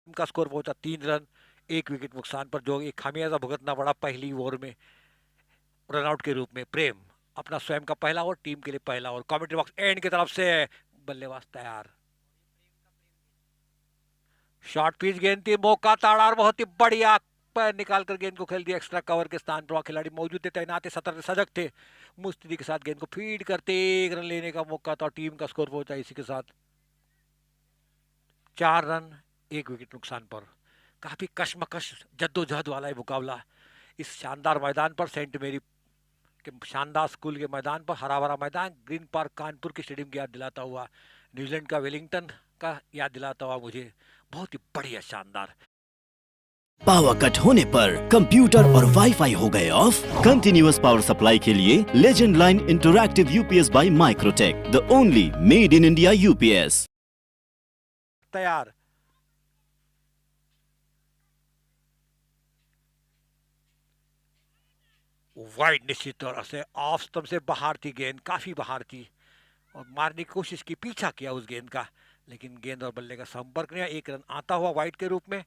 का स्कोर पहुंचा 3 रन 1 विकेट नुकसान पर, जो एक खामियाजा भुगतना पड़ा पहली ओवर में। रनआउट के रूप में प्रेम अपना स्वयं का पहला ओवर, टीम के लिए पहला ओवर। कमेंट्री बॉक्स एंड की तरफ से बल्लेबाज तैयार। शॉर्ट पिच गेंद थी, मौका ताड़ा और बहुत ही बढ़िया पैर निकाल कर गेंद को खेल दिया एक्स्ट्रा कवर के स्थान पर। खिलाड़ी मौजूद थे, तैनात थे, सतर्क सजग थे, मुस्तैदी के साथ गेंद को फीड करते 1 रन लेने का मौका था। टीम का स्कोर पहुंचा इसी के साथ 4 रन 1 विकेट नुकसान पर। काफी कशमकश जद्दोजहद वाला है मुकाबला इस शानदार मैदान पर, सेंट मेरी के शानदार स्कूल के मैदान पर। हरा भरा मैदान, ग्रीन पार्क कानपुर के स्टेडियम की याद दिलाता हुआ, न्यूजीलैंड का वेलिंगटन का याद दिलाता हुआ मुझे। बहुत ही बढ़िया शानदार। पावर कट होने पर कंप्यूटर और वाईफाई हो गए ऑफ। कंटिन्यूअस पावर सप्लाई के लिए legend line interactive UPS by Microtek, the only made in India UPS. तैयार। वाइड निश्चित तौर से ऑफ स्टंप से बाहर थी गेंद, काफी बाहर थी और मारने की कोशिश की, पीछा किया उस गेंद का, लेकिन गेंद और बल्ले का संपर्क नहीं। 1 रन आता हुआ वाइड के रूप में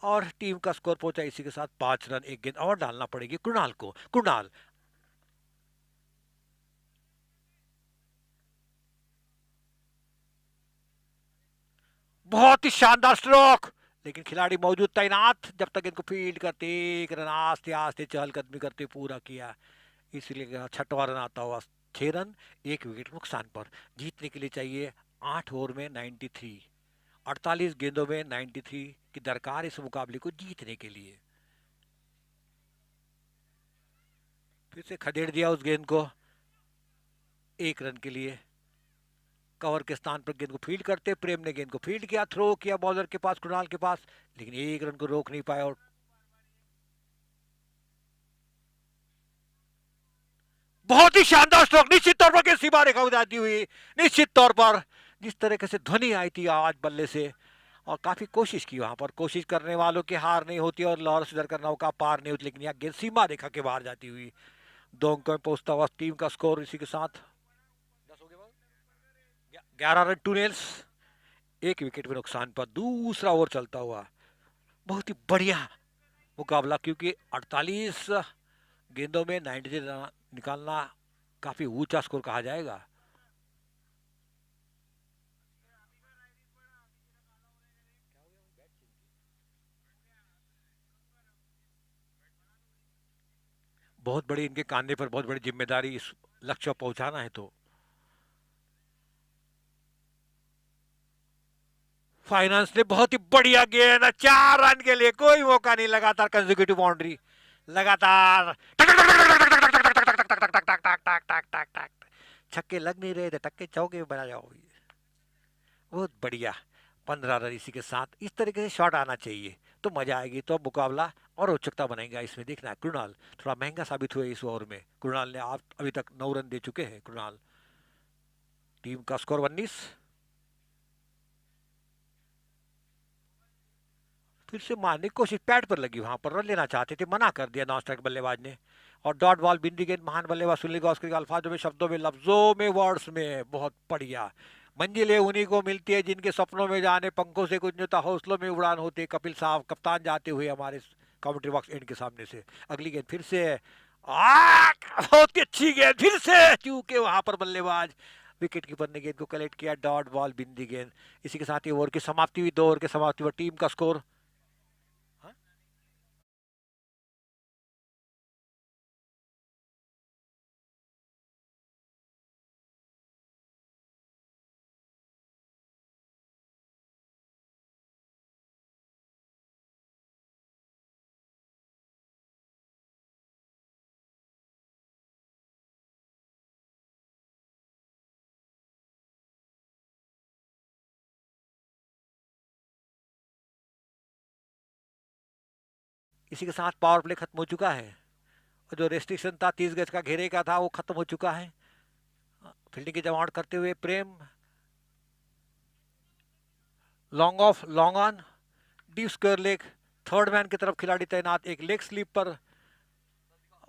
और टीम का स्कोर पहुंचा इसी के साथ 5 रन। 1 गेंद और डालना पड़ेगी कृणाल को। कृणाल बहुत ही शानदार स्ट्रोक, लेकिन खिलाड़ी मौजूद तैनात। जब तक इनको फील्ड करते 1 रन आस्ते आस्ते चहलकदमी करते पूरा किया, इसलिए 6वां रन आता हुआ 6 रन 1 विकेट नुकसान पर। जीतने के लिए चाहिए 8 ओवर में 93, 48 गेंदों में 93 की दरकार इस मुकाबले को जीतने के लिए। फिर से खदेड़ दिया उस गेंद को 1 रन के लिए। कवर के स्थान पर गेंद को फील्ड करते प्रेम ने गेंद को फील्ड किया, थ्रो किया बॉलर के पास, कृणाल के पास, लेकिन 1 रन को रोक नहीं पाया। और बहुत ही शानदार स्ट्रोक, निश्चित तौर पर सीमा रेखा उजाती हुई, निश्चित तौर पर जिस तरीके से ध्वनि आई थी आवाज बल्ले से, और काफी कोशिश की वहां पर। कोशिश करने वालों की हार नहीं होती और लॉर्ड सुधर कर नौका पार नहीं होती, लेकिन यहाँ गेंद सीमा रेखा के बाहर जाती हुई 2 अंकों में पहुंचता हुआ टीम का स्कोर इसी के साथ 11 रन 2 नेल्स 1 विकेट में नुकसान पर। दूसरा ओवर चलता हुआ, बहुत ही बढ़िया मुकाबला, क्योंकि 48 गेंदों में 93 रन निकालना काफी ऊंचा स्कोर कहा जाएगा। बहुत बड़ी इनके कांधे पर बहुत बड़ी जिम्मेदारी, इस लक्ष्य पर पहुंचाना है। तो फाइनेंस ने बहुत ही बढ़िया गेंद, 4 रन के लिए कोई मौका नहीं, लगातार कंसेक्यूटिव बाउंड्री, लगातार छक्के लग नहीं रहे थे, टक्के चौके बना जाओ। बहुत बढ़िया 15 रन इसी के साथ। इस तरीके से शॉट आना चाहिए तो मजा आएगी, तो मुकाबला और रोचकता बनेगा। इसमें देखना है कृणाल थोड़ा महंगा साबित हुए इस ओवर में। कृणाल ने आप अभी तक 9 रन दे चुके हैं कृणाल। टीम का स्कोर 19। फिर से मारने की कोशिश, पैड पर लगी, वहां पर रन लेना चाहते थे, मना कर दिया नॉन स्ट्राइक बल्लेबाज ने। और डॉट बॉल बिंदी गेंद, महान बल्लेबाज सुनील गावस्कर के अल्फाजों में, शब्दों में, लफ्जों में, वर्ड्स में, बहुत बढ़िया। मंजिलें उन्हीं को मिलती है जिनके सपनों में जाने, पंखों से कुछ नहीं हौसलों में उड़ान होते। कपिल साहब कप्तान जाते हुए हमारे कमेंट्री बॉक्स एंड के सामने से। अगली गेंद फिर से बहुत ही अच्छी गेंद, फिर से चूके वहां पर बल्लेबाज, विकेट कीपर ने गेंद को कलेक्ट किया। डॉट बॉल बिंदी गेंद। इसी के साथ ही ओवर की समाप्ति हुई, 2 ओवर की समाप्ति पर टीम का स्कोर इसी के साथ पावर प्ले खत्म हो चुका है। और जो रेस्ट्रिक्शन था 30 गज का घेरे का था वो खत्म हो चुका है। फील्डिंग की जमावट करते हुए Prem, long off, long on, deep square leg, third man की तरफ खिलाड़ी तैनात, एक लेग स्लिप पर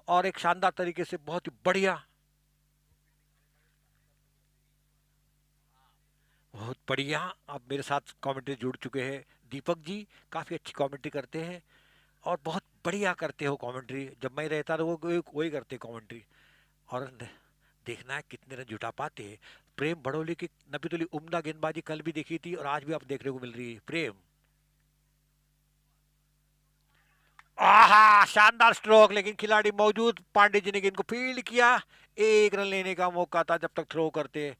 और एक शानदार तरीके से बहुत ही बढ़िया, बहुत बढ़िया। अब मेरे साथ कमेंट्री जुड़ चुके हैं दीपक जी, काफी अच्छी कमेंट्री करते हैं और बहुत बढ़िया करते हो कमेंट्री। जब मैं रहता तो वो वही करते कमेंट्री। और देखना है कितने रन जुटा पाते हैं। प्रेम बड़ोली की नबी तुली उम्दा गेंदबाजी कल भी देखी थी और आज भी आप देखने को मिल रही है। प्रेम, आहा शानदार स्ट्रोक, लेकिन खिलाड़ी मौजूद, पांडे जी ने गेंद को फील्ड किया। एक रन लेने का मौका था जब तक थ्रो करते,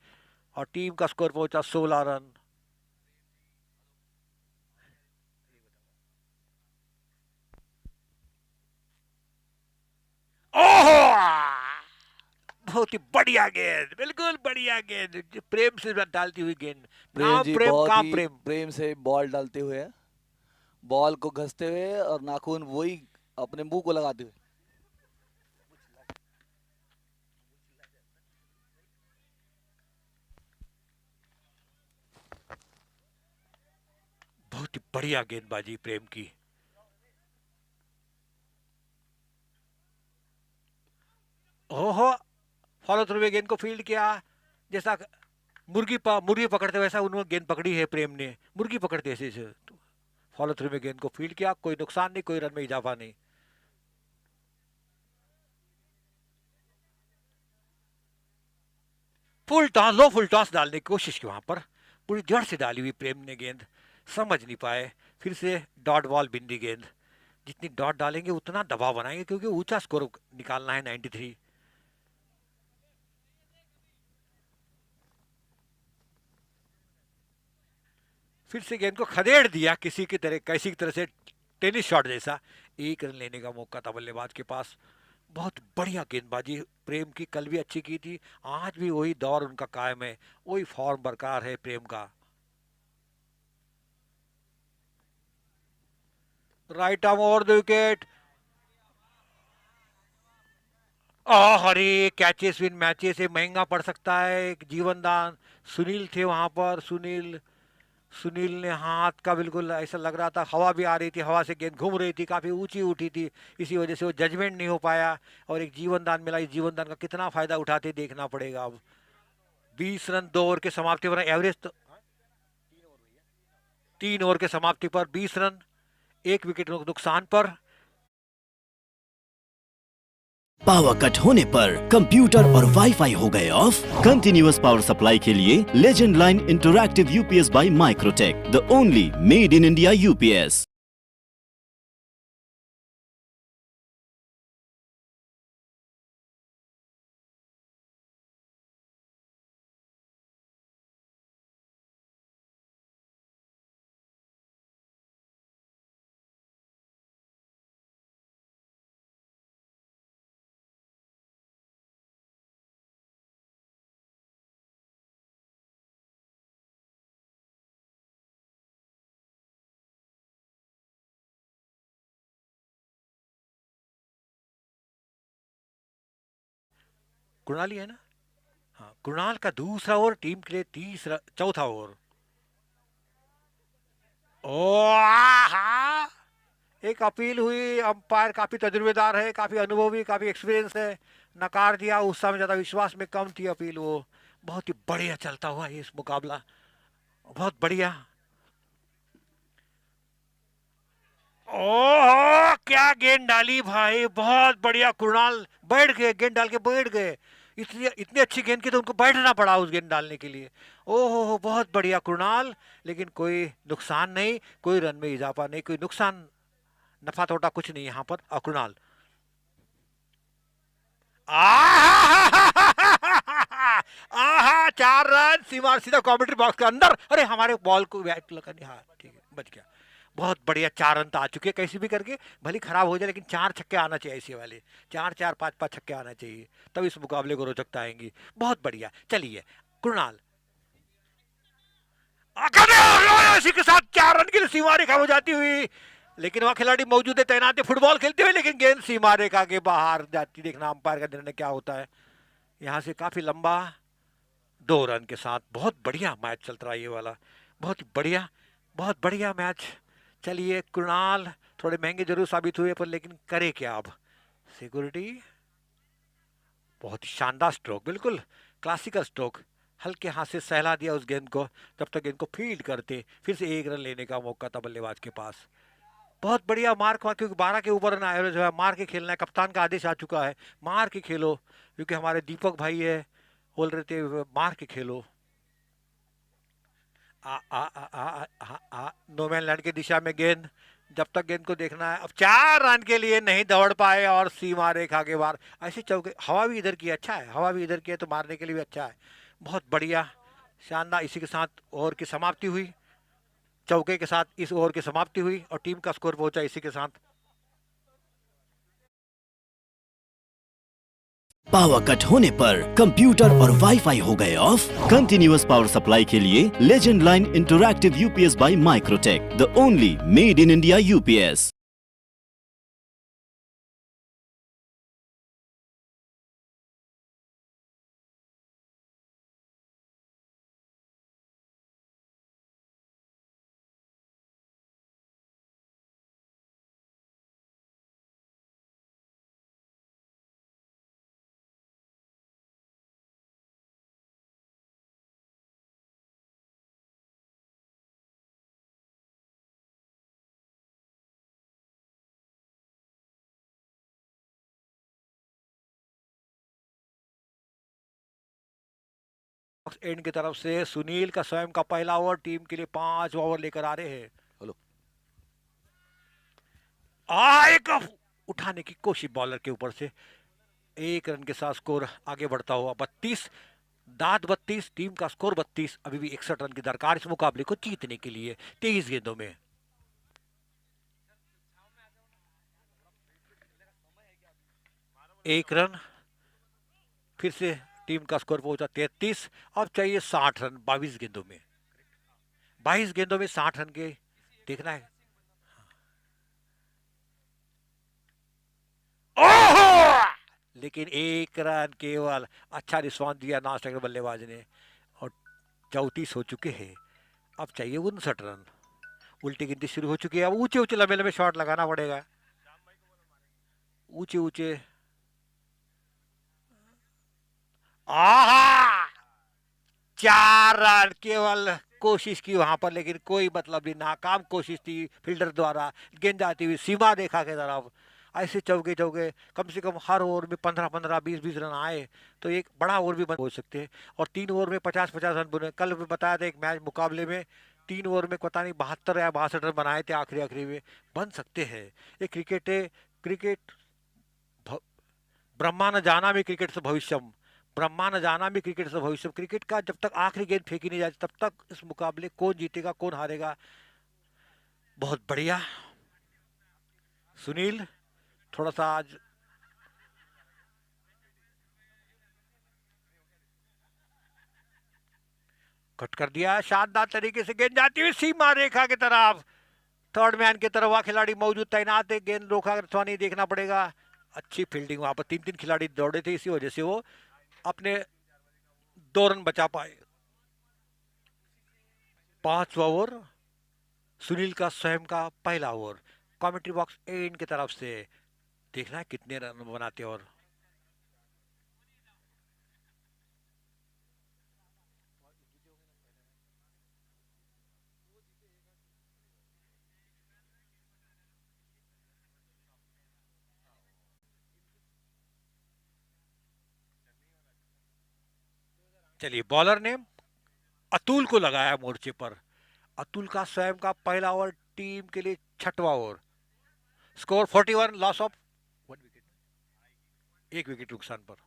और टीम का स्कोर पहुंचा 16 रन। ओहो, बहुत ही बढ़िया गेंद, बिल्कुल बढ़िया गेंद, प्रेम से डालती हुई गेंद। प्रेम ना जी प्रेम बहुत का ही प्रेम। प्रेम से बॉल डालते हुए है, बॉल को घसते हुए और नाखून वही अपने मुंह को लगाते हुए। बहुत ही बढ़िया गेंदबाजी प्रेम की। ओहो, फॉलो थ्रू में गेंद को फील्ड किया। जैसा मुर्गी पकड़ते वैसा उन्होंने गेंद पकड़ी है प्रेम ने, मुर्गी पकड़ते ऐसे। फॉलो थ्रू में गेंद को फील्ड किया, कोई नुकसान नहीं, कोई रन में इजाफा नहीं। फुल टॉस, लो फुल टॉस डालने की कोशिश की, वहां पर पूरी जड़ से डाली हुई प्रेम ने गेंद, समझ नहीं पाए। फिर से डॉट बॉल बिंदी गेंद। जितनी डॉट डालेंगे उतना दबाव बनाएंगे, क्योंकि ऊंचा स्कोर निकालना है 93। फिर से गेंद को खदेड़ दिया कैसी की तरह से, टेनिस शॉट जैसा। एक रन लेने का मौका था बल्लेबाज के पास। बहुत बढ़िया गेंदबाजी प्रेम की, कल भी अच्छी की थी, आज भी वही दौर उनका कायम है, वही फॉर्म बरकरार है प्रेम का। Right arm over the wicket. अरे कैचेस विन मैचेस से महंगा पड़ सकता है जीवन दान। सुनील थे वहां पर, सुनील ने हाथ का बिल्कुल ऐसा लग रहा था, हवा भी आ रही थी, हवा से गेंद घूम रही थी, काफी ऊंची उठी थी, इसी वजह से वो जजमेंट नहीं हो पाया और एक जीवन दान मिला। इस जीवन दान का कितना फायदा उठाते देखना पड़ेगा अब। 20 रन 2 ओवर के समाप्ति पर, एवरेज तो 3 ओवर के समाप्ति पर 20 रन, 1 विकेट नुकसान पर। पावर कट होने पर कंप्यूटर और वाईफाई हो गए ऑफ। कंटिन्यूअस पावर सप्लाई के लिए legend line interactive UPS by Microtek, the only made in India UPS. Kunal ही है ना? हाँ, कुणाल का दूसरा ओवर टीम के लिए चौथा ओवर। ओ आहा! एक अपील हुई, अंपायर काफी तजुर्बेदार है, काफी अनुभवी, काफी एक्सपीरियंस है, नकार दिया। उस समय ज्यादा विश्वास में कम थी अपील वो। बहुत ही बढ़िया चलता हुआ ये इस मुकाबला, बहुत बढ़िया। ओह क्या गेंद डाली भाई, बहुत बढ़िया। कुणाल बैठ गए, गेंद डाल के बैठ गए। इतनी इतनी अच्छी गेंद की तो उनको बैठना पड़ा उस गेंद डालने के लिए। ओहो बहुत बढ़िया कुणाल, लेकिन कोई नुकसान नहीं, कोई रन में इजाफा नहीं, कोई नुकसान, नफा तोटा कुछ नहीं यहाँ पर। कुणाल आहा 4 रन, सीमा सीधा कमेंट्री बॉक्स के अंदर। अरे हमारे बॉल को बैट लगा नहीं, हाँ ठीक है बच गया। बहुत बढ़िया, 4 रन तो आ चुके हैं कैसे भी करके, भले खराब हो जाए लेकिन 4 छक्के आना चाहिए ऐसे वाले, 4 5 छक्के आना चाहिए, तब इस मुकाबले को रोचकता आएंगी। बहुत बढ़िया, चलिए कुणाल इसी के साथ 4 रन की सीमा रेखा हो जाती हुई, लेकिन वहां खिलाड़ी मौजूद है, तैनात है फुटबॉल खेलते हुए, लेकिन गेंद सीमा रेखा के बाहर जाती। देखना अंपायर का निर्णय क्या होता है। यहां से काफी लंबा 2 रन के साथ बहुत बढ़िया मैच चल रहा है ये वाला, बहुत बढ़िया, बहुत बढ़िया मैच। चलिए कुणाल थोड़े महंगे जरूर साबित हुए पर, लेकिन करे क्या अब। सिक्योरिटी, बहुत ही शानदार स्ट्रोक, बिल्कुल क्लासिकल स्ट्रोक, हल्के हाथ से सहला दिया उस गेंद को, जब तक गेंद को फील्ड करते। फिर से 1 रन लेने का मौका था बल्लेबाज के पास। बहुत बढ़िया मार्क, क्योंकि 12 के ऊपर ना एवरेज है, मार के खेलना है, कप्तान का आदेश आ चुका है, मार के खेलो, क्योंकि हमारे दीपक भाई है बोल रहे थे मार के खेलो। आ आ आ आ आ, आ नो मैन लैंड की दिशा में गेंद, जब तक गेंद को देखना है। अब 4 रन के लिए नहीं दौड़ पाए और सीमा रेखा के बाहर। ऐसे चौके, हवा भी इधर की अच्छा है, हवा भी इधर की है तो मारने के लिए भी अच्छा है। बहुत बढ़िया, शानदार। इसी के साथ ओवर की समाप्ति हुई, चौके के साथ इस ओवर की समाप्ति हुई और टीम का स्कोर पहुंचा इसी के साथ। पावर कट होने पर कंप्यूटर और वाईफाई हो गए ऑफ। कंटिन्यूअस पावर सप्लाई के लिए legend line interactive UPS by Microtek, the only made in India UPS. End की तरफ से सुनील का स्वयं का पहला ओवर, टीम के लिए 5 ओवर लेकर आ रहे हैं। हेलो, एक उठाने की कोशिश बॉलर के ऊपर से, 1 रन के साथ स्कोर आगे बढ़ता हुआ 32 दाद 32, टीम का स्कोर 32। अभी भी 61 रन की दरकार इस मुकाबले को जीतने के लिए 23 गेंदों में। एक रन, फिर से टीम का स्कोर पहुंचा 33। अब चाहिए 60 रन 22 गेंदों में, 22 गेंदों में 60 रन के देखना है। ओहो! लेकिन 1 रन केवल, अच्छा रिस्पॉन्स दिया नॉन बल्लेबाज ने और 34 हो चुके हैं। अब चाहिए 59 रन। उल्टी गिनती शुरू हो चुकी है, अब ऊंचे ऊंचे लंबे लंबे शॉट लगाना पड़ेगा, ऊंचे ऊंचे। आहा! 4 रन केवल, कोशिश की वहां पर लेकिन कोई मतलब नहीं, नाकाम कोशिश थी फील्डर द्वारा। गेंद जाती हुई सीमा रेखा के तरफ। ऐसे चौके चौके कम से कम हर ओवर में 15-15, 20-20 रन आए तो एक बड़ा ओवर भी बन हो सकते हैं। और 3 ओवर में 50-50 रन बने। कल भी बताया था एक मैच मुकाबले में 3 ओवर में पता नहीं 72 या 62 रन बनाए थे आखिरी आखिरी में। बन सकते हैं, ये क्रिकेट है। क्रिकेट ब्रह्मा न जाना भी क्रिकेट से भविष्यम, ब्रह्मा न जाना भी क्रिकेट से भविष्य। क्रिकेट का जब तक आखिरी गेंद फेंकी नहीं जाती तब तक इस मुकाबले कौन जीतेगा कौन हारेगा। बहुत बढ़िया सुनील, थोड़ा सा आज कट कर दिया, शानदार तरीके से गेंद जाती हुई सीमा रेखा की तरफ। थर्ड मैन की तरफ वह खिलाड़ी मौजूद तैनात है, गेंद रोका अथवा नहीं देखना पड़ेगा। अच्छी फील्डिंग, वहां पर 3-3 खिलाड़ी दौड़े थे, इसी वजह से वो अपने 2 रन बचा पाए। 5वां ओवर, सुनील का स्वयं का पहला ओवर। कमेंट्री बॉक्स एंड की तरफ से देखना है कितने रन बनाते और चलिए बॉलर ने अतुल को लगाया मोर्चे पर। अतुल का स्वयं का पहला ओवर, टीम के लिए 6वां over. Score 41, loss of 1 wicket, 1 wicket नुकसान पर।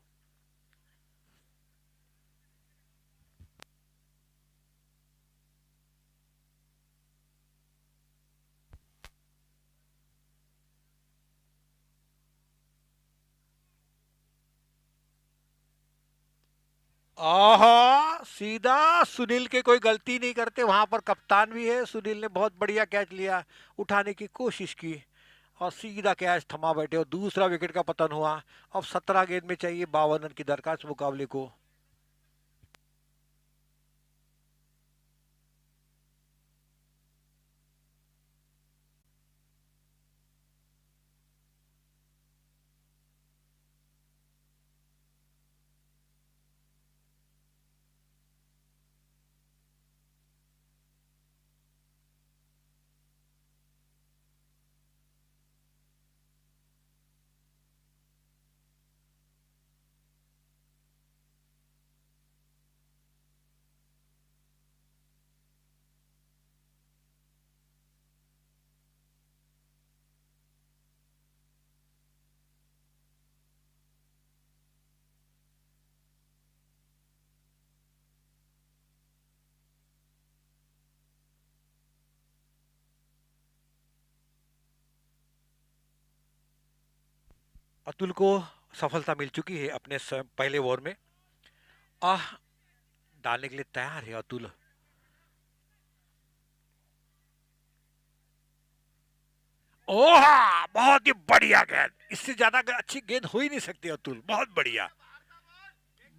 आहा, सीधा सुनील के कोई गलती नहीं करते, वहां पर कप्तान भी है। सुनील ने बहुत बढ़िया कैच लिया, उठाने की कोशिश की और सीधा कैच थमा बैठे और दूसरा विकेट का पतन हुआ। अब 17 गेंद में चाहिए 52 रन की दरकार इस मुकाबले को। अतुल को सफलता मिल चुकी है अपने पहले ओवर में। आह, डालने के लिए तैयार है अतुल। ओहा, बहुत ही बढ़िया गेंद, इससे ज्यादा अच्छी गेंद हो ही नहीं सकती अतुल, बहुत बढ़िया,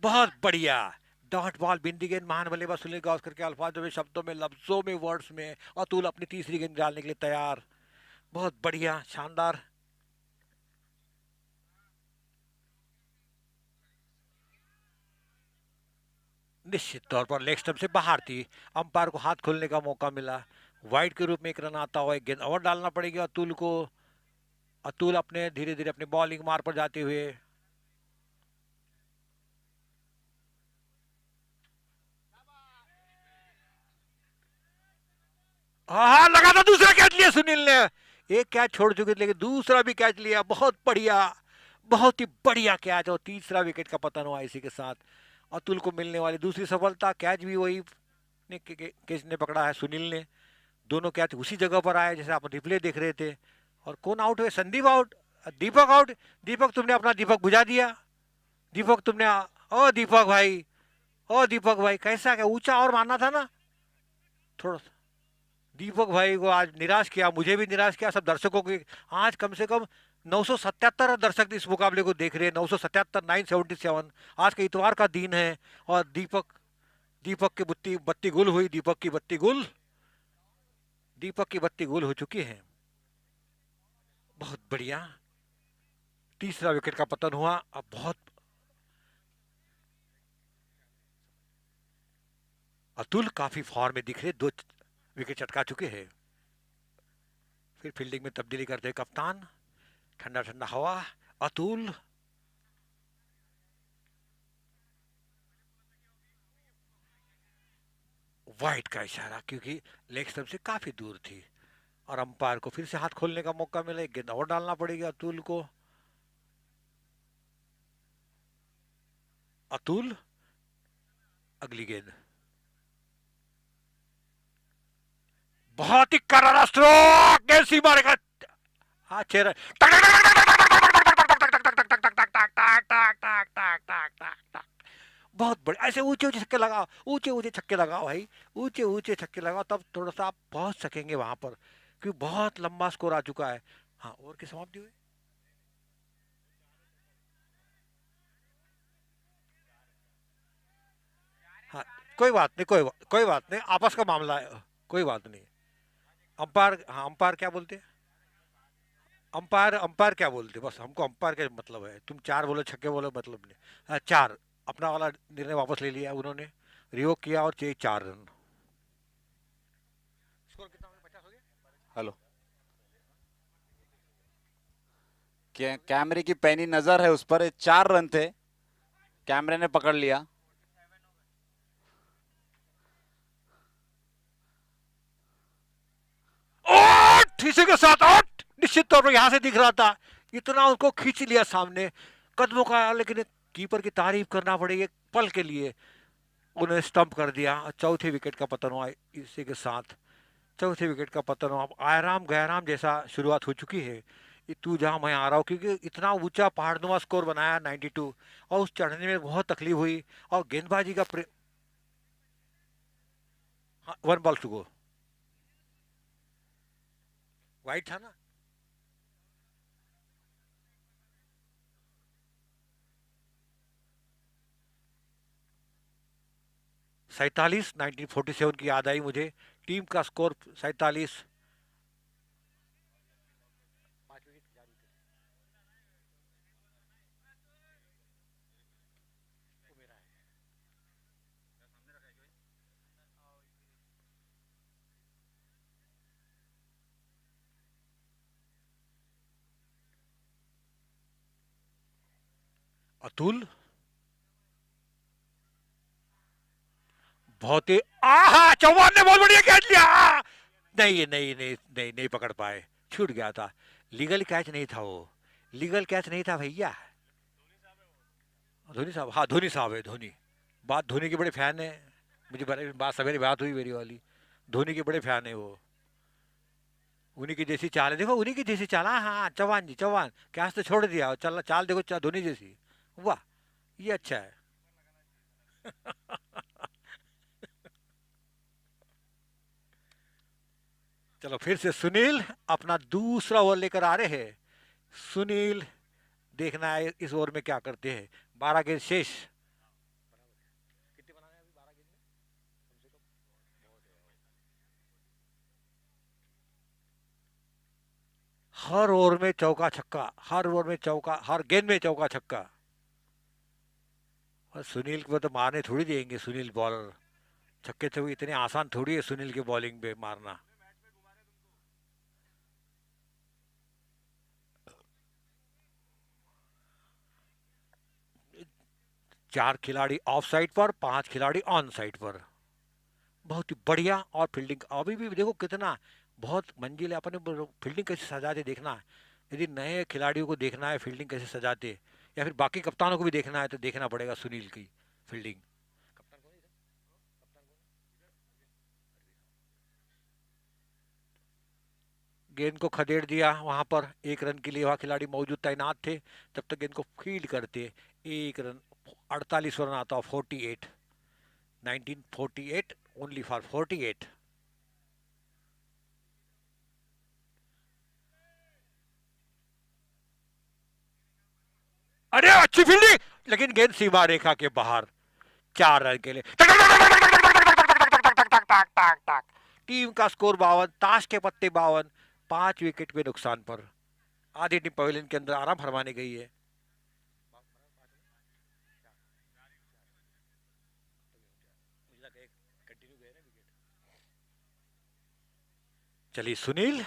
बहुत बढ़िया। डॉट बॉल, बिंदी गेंद, महान बल्लेबाज सुनील गावस्कर के अल्फाजों में, शब्दों में, लफ्जों में, वर्ड्स में अतुल अपनी तीसरी गेंद डालने के लिए तैयार। बहुत बढ़िया, शानदार। निश्चित तौर पर लेग स्टंप से बाहर थी, अंपायर को हाथ खोलने का मौका मिला। वाइड के रूप में एक रन आता हुआ एक गेंद और डालना पड़ेगा अतुल को। अतुल अपने धीरे धीरे अपने बॉलिंग मार पर जाते हुए, हाँ लगा था, दूसरा कैच लिया सुनील ने। एक कैच छोड़ चुके थे लेकिन दूसरा भी कैच लिया, बहुत बढ़िया, बहुत ही बढ़िया कैच, और तीसरा विकेट का पतन हुआ इसी के साथ। अतुल को मिलने वाली दूसरी सफलता, कैच भी वही कैच ने पकड़ा है सुनील ने। दोनों कैच उसी जगह पर आए जैसे आप रिप्ले देख रहे थे। और कौन आउट हुए? संदीप आउट, दीपक आउट। दीपक तुमने अपना दीपक बुझा दिया, दीपक तुमने, ओ दीपक भाई, ओ दीपक भाई, कैसा, क्या ऊंचा और मारना था ना थोड़ा सा। दीपक भाई को आज निराश किया, मुझे भी निराश किया, सब दर्शकों को। आज कम से कम 977 दर्शक इस मुकाबले को देख रहे हैं, 977, 977। आज का इतवार का दिन है और दीपक की बत्ती बत्ती गुल हुई, दीपक की बत्ती गुल, दीपक की बत्ती गुल हो चुकी है। बहुत बढ़िया, तीसरा विकेट का पतन हुआ। अब बहुत अतुल काफी फॉर्म में दिख रहे, 2 विकेट चटका चुके हैं। फिर फील्डिंग में तब्दीली करते कप्तान, ठंडा ठंडा हवा। अतुल, वाइड का इशारा, क्योंकि लेग स्टंप से काफी दूर थी। और अंपायर को फिर से हाथ खोलने का मौका मिला, एक गेंद और डालना पड़ेगा अतुल को। अतुल, अगली गेंद, बहुत ही करारा स्ट्रोक, गेंद सीमा रेखा, हाँ 6 रन। बहुत बढ़िया, ऐसे ऊंचे ऊंचे छक्के लगाओ, ऊंचे ऊंचे छक्के लगाओ भाई, ऊंचे ऊंचे छक्के लगाओ, तब थोड़ा सा आप पहुंच सकेंगे वहां पर, क्योंकि बहुत लंबा स्कोर आ चुका है। हाँ, ओवर की समाप्ति हुई। हाँ, कोई बात नहीं, कोई बात नहीं, आपस का मामला है, कोई बात नहीं। अंपायर, हाँ अंपायर क्या बोलते हैं? अंपायर, अंपायर क्या बोलते हैं? बस हमको अंपायर का मतलब है, तुम 4 बोलो, छक्के बोलो, मतलब नहीं। हाँ, 4, अपना वाला निर्णय वापस ले लिया उन्होंने, रिवोक किया और चाहिए 4 रन। स्कोर कितना हो गया? 50 हो गया। हेलो, कैमरे की पैनी नजर है उस पर, 4 रन थे, कैमरे ने पकड़ लिया। आउट, इसी के साथ आउट, निश्चित तौर पर यहां से दिख रहा था, इतना उसको खींच लिया सामने कदमों का, लेकिन कीपर की तारीफ करना पड़ेगी, एक पल के लिए उन्हें स्टंप कर दिया। चौथे विकेट का पतन हुआ इसी के साथ, चौथे विकेट का पतन हुआ। आराम गहराम जैसा शुरुआत हो चुकी है, तू जहां मैं आ रहा हूँ, क्योंकि इतना ऊंचा पहाड़नुमा स्कोर बनाया 92, और उस चढ़ने में बहुत तकलीफ हुई, और गेंदबाजी का हाँ, 1 बॉल टू गो, वाइड था ना। सैतालीस, 1947 की याद आई मुझे, टीम का स्कोर 47। अतुल, बहुत ही, आहा, चौहान ने बहुत बढ़िया कैच लिया। नहीं नहीं नहीं नहीं, नहीं पकड़ पाए, छूट गया था, लीगल कैच नहीं था वो, लीगल कैच नहीं था भैया। धोनी साहब, हाँ धोनी साहब है, धोनी, बात धोनी के बड़े फैन है, मुझे बड़े बात, सवेरे बात हुई मेरी वाली, धोनी के बड़े फैन है वो उन्हीं की जैसी चाल है, देखो उन्हीं की जैसी चाल। हाँ हाँ, चौहान जी, चौहान कैच तो छोड़ दिया, चल चाल देखो, धोनी जैसी। वाह, ये अच्छा है। चलो फिर से सुनील अपना दूसरा ओवर लेकर आ रहे हैं। सुनील, देखना है इस ओवर में क्या करते हैं। 12 गेंद शेष। हर ओवर में चौका छक्का, हर ओवर में चौका, हर गेंद में चौका छक्का। और सुनील को तो मारने थोड़ी देंगे, सुनील बॉलर छक्के चौके इतने आसान थोड़ी है सुनील की बॉलिंग पे मारना। चार खिलाड़ी ऑफ साइड पर, 5 खिलाड़ी ऑन साइड पर। बहुत ही बढ़िया। और फील्डिंग अभी भी देखो कितना, बहुत मंजिल है। अपने फील्डिंग कैसे सजाते देखना है। यदि नए खिलाड़ियों को देखना है फील्डिंग कैसे सजाते, या फिर बाकी कप्तानों को भी देखना है, तो देखना पड़ेगा सुनील की फील्डिंग। गेंद को खदेड़ दिया वहां पर, 1 रन के लिए वहां खिलाड़ी मौजूद तैनात थे। जब तक गेंद को फील्ड करते, 1 रन, 48 रन आता, 48, 1948, ओनली फॉर 48। अरे अच्छी फील्डिंग, लेकिन गेंद सीमा रेखा के बाहर। 4 रन के लिए। टीम का स्कोर 52, ताश के पत्ते 52, 5 विकेट के नुकसान पर। आधी टीम पवेलियन के अंदर आराम फरमाने गई है। चलिए सुनील,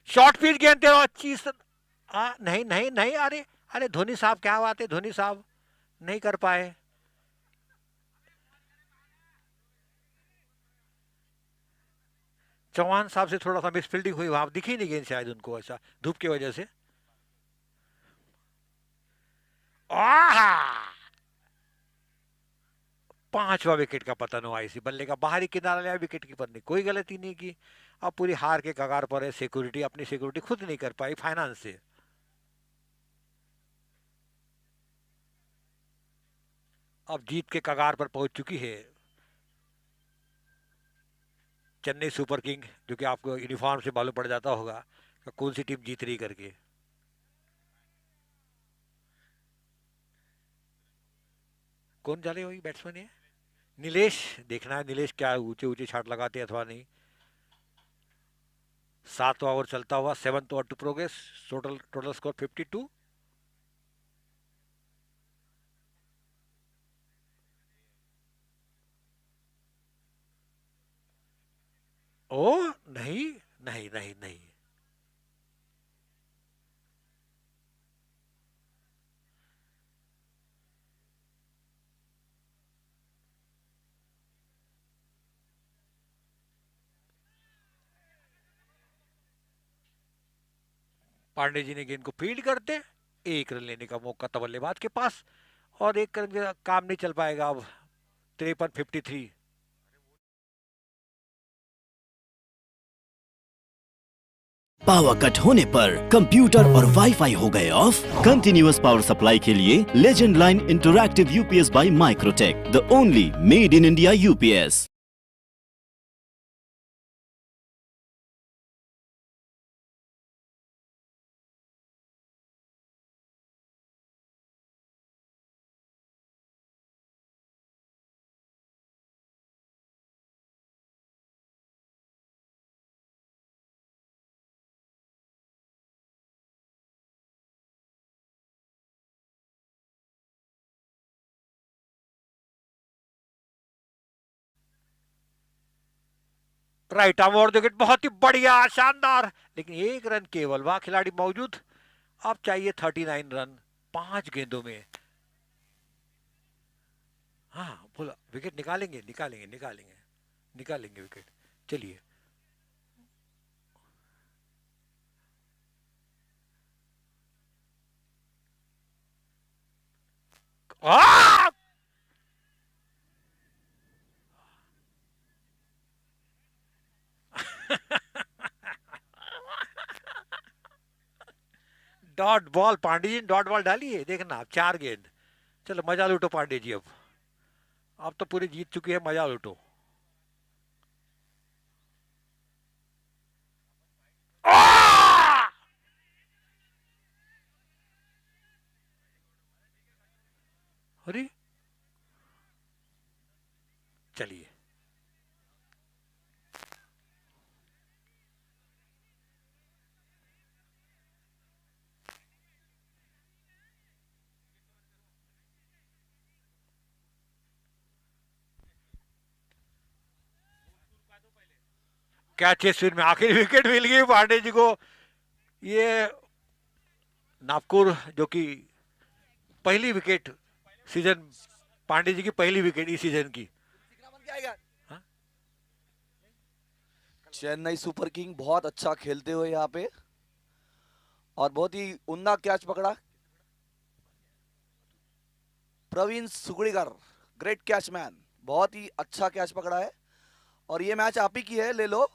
शॉर्ट पिच गेंद तेरा अच्छी नहीं नहीं नहीं, अरे अरे धोनी साहब क्या बात है, धोनी साहब नहीं कर पाए। चौहान साहब से थोड़ा सा मिसफील्डिंग हुई वहां, दिखी नहीं गेंद शायद उनको, ऐसा धूप की वजह से। आहा, 5वां विकेट का पतन हुआ। इसी बल्ले का बाहरी किनारा लिया, विकेट कीपर ने कोई गलती नहीं की। अब पूरी हार के कगार पर है। सिक्योरिटी अपनी सिक्योरिटी खुद नहीं कर पाई फाइनेंस से। अब जीत के कगार पर पहुंच चुकी है चेन्नई सुपर किंग, जो कि आपको यूनिफॉर्म से मालूम पड़ जाता होगा कि कौन सी टीम जीत रही करके। कौन डाले वही बैट्समैन है? नीलेश। देखना है नीलेश क्या ऊंचे ऊंचे छाट लगाते हैं अथवा नहीं। 7वां ओवर चलता हुआ, 7th over to progress. Total total score 52। ओ नहीं नहीं नहीं नहीं, पांडे जी ने गेंद को फील्ड करते, 1 रन लेने का मौका था बल्लेबाज के पास, और 1 रन का काम नहीं चल पाएगा अब। 53-53। पावर कट होने पर कंप्यूटर और वाईफाई हो गए ऑफ। कंटिन्यूअस पावर सप्लाई के लिए legend line interactive UPS by Microtek, the only made in India UPS. Right arm over wicket, बहुत ही बढ़िया, शानदार, लेकिन 1 रन केवल, वहां खिलाड़ी मौजूद। अब चाहिए 39 रन 5 गेंदों में। हाँ बोला, विकेट निकालेंगे निकालेंगे निकालेंगे निकालेंगे विकेट। चलिए, डॉट बॉल, पांडे जी ने डॉट बॉल डाली है, देखना आप 4 गेंद। चलो मजा लूटो पांडे जी, अब तो पूरी जीत चुकी है, मजा लूटो। अरे चलिए, क्या चेस में आखिरी विकेट मिल गई पांडे जी को। ये नागपुर जो कि पहली विकेट सीजन, पांडे जी की पहली विकेट इस सीजन की। हाँ? चेन्नई सुपर किंग बहुत अच्छा खेलते हुए यहाँ पे, और बहुत ही उम्दा कैच पकड़ा प्रवीण सुगड़ीकर, ग्रेट कैच मैन, बहुत ही अच्छा कैच पकड़ा है। और ये मैच आप ही की है, ले लो।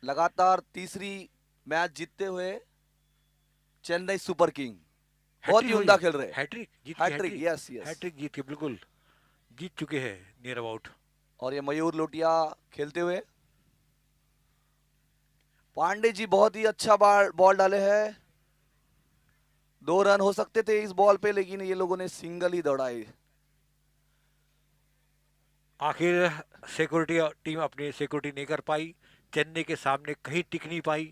लगातार तीसरी मैच जीतते हुए चेन्नई सुपर किंग बहुत ही उम्दा खेल रहे हैं। हैट्रिक जीत, हैट्रिक, यस यस। हैट्रिक जीत के बिल्कुल जीत चुके हैं नियर अबाउट। और ये मयूर लोटिया खेलते हुए, पांडे जी बहुत ही अच्छा बॉल डाले हैं। 2 रन हो सकते थे इस बॉल पे, लेकिन ये लोगों ने सिंगल ही दौड़ाए। आखिर सिक्योरिटी टीम अपनी सिक्योरिटी नहीं कर पाई, चेन्नई के सामने कहीं टिक नहीं पाई।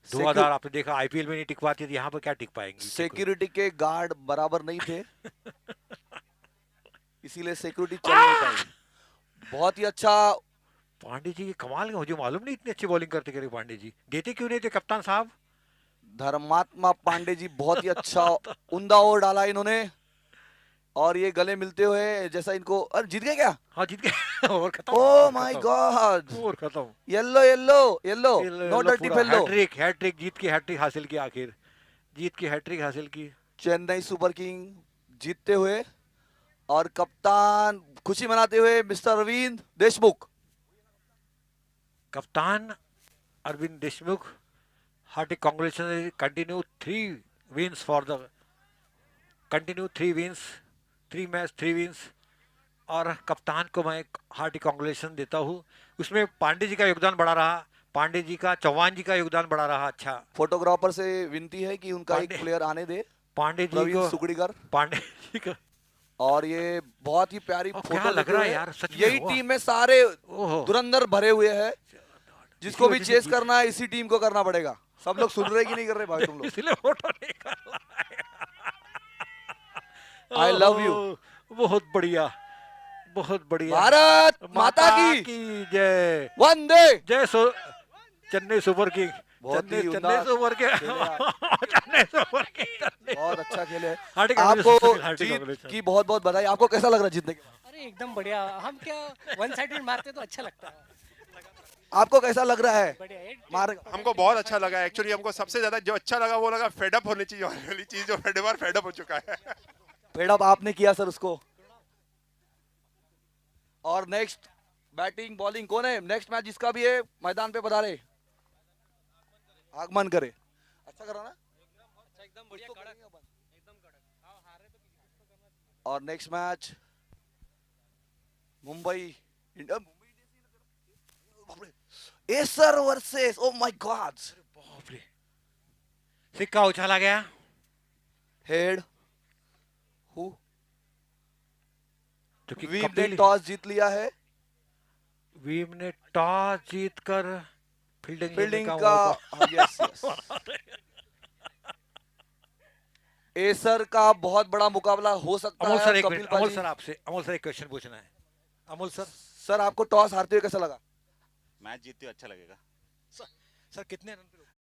2000 आपने देखा आईपीएल में नहीं टिक पाती, तो यहाँ पर क्या टिक पाएंगी। सिक्योरिटी के गार्ड बराबर नहीं थे, इसीलिए सिक्योरिटी चल नहीं पाई। बहुत ही अच्छा पांडे जी की कमाल का, मुझे मालूम नहीं इतनी अच्छी बॉलिंग करते करे पांडे जी, देते क्यों नहीं थे कप्तान साहब। धर्मात्मा पांडे जी बहुत ही अच्छा उम्दा ओवर डाला इन्होंने। और ये गले मिलते हुए जैसा इनको, अरे जीत गए क्या? हाँ जीत गए। और खत्म। ओह माय गॉड, और खत्म। Yellow yellow yellow, no dirty fellow. Hat-trick, hat-trick जीत की हैट्रिक हासिल की, आखिर जीत की हैट्रिक हासिल की। चेन्नई सुपर किंग जीतते हुए, और कप्तान खुशी मनाते हुए मिस्टर अरविंद देशमुख। कप्तान Arvind Deshmukh, hearty congratulation, continue 3 wins for the, continue 3 wins, 3 match 3 wins. और कप्तान को मैं हार्टिक कांग्रेचुलेशन देता हूँ। उसमें पांडे जी का योगदान बड़ा रहा, पांडे जी का, चौहान जी का योगदान बड़ा रहा। अच्छा, फोटोग्राफर से विनती है कि उनका एक पांडे- प्लेयर आने दे, पांडे जी प्रवीण को, सुगड़ीकर। पांडे जी का। और ये बहुत ही प्यारी और फोटो क्या लग लेते रहा है हुए। यार, सच में यही हुआ। टीम में सारे ओहो, धुरंधर भरे हुए हैं, जिसको इसी भी वजह से चेस जीत- करना है इसी टीम को करना पड़ेगा। सब लोग सुन रहे कि नहीं कर रहे भाई तुम लोग? इसलिए फोटो नहीं कर रहा है। I love you. ओहो, बहुत बढ़िया, बहुत बढ़िया। भारत माता की जय, वंदे। जय चेन्नई सुपर किंग, बहुत ही चेन्नई उम्दा सुपर किंग, खेले यार। Chennai super king. बहुत अच्छा खेले। हार्दिक आपको अभिनंदन, हार्दिक जीत अभिनंदन। की बहुत बहुत बधाई। आपको कैसा लग रहा है जीतने के बाद? अरे एकदम बढ़िया, हम क्या वन साइडेड मारते तो अच्छा लगता है। आपको कैसा लग रहा है? बढ़िया है। मार हमको बहुत अच्छा लगा। एक्चुअली हमको सबसे ज्यादा जो अच्छा लगा वो लगा फेडअप होने चाहिए वाली चीज, जो फेडअप हो चुका है। पेडअप आपने किया सर उसको। और नेक्स्ट बैटिंग बॉलिंग कौन है? नेक्स्ट मैच जिसका भी है मैदान पे पधारे, आगमन करे। अच्छा करा ना? एकदम बढ़िया, कड़क एकदम कड़क। हाँ, हारे तो और next match Mumbai Indians, Acer versus, oh my God, बाप रे, सिक्का उछाला गया। हेड हु, जो कि वीम ने कपिल, टॉस जीत लिया है। वीम ने टॉस जीतकर फील्डिंग फील्डिंग का, यस यस। एसर का बहुत बड़ा मुकाबला हो सकता अमोल सर है एक कपिल मिनट, अमोल पाजी। सर आपसे, अमोल सर एक क्वेश्चन पूछना है। अमोल सर, सर आपको टॉस हारते हुए कैसा लगा? मैच जीतते हुए अच्छा लगेगा। सर कितने रन पे रोका?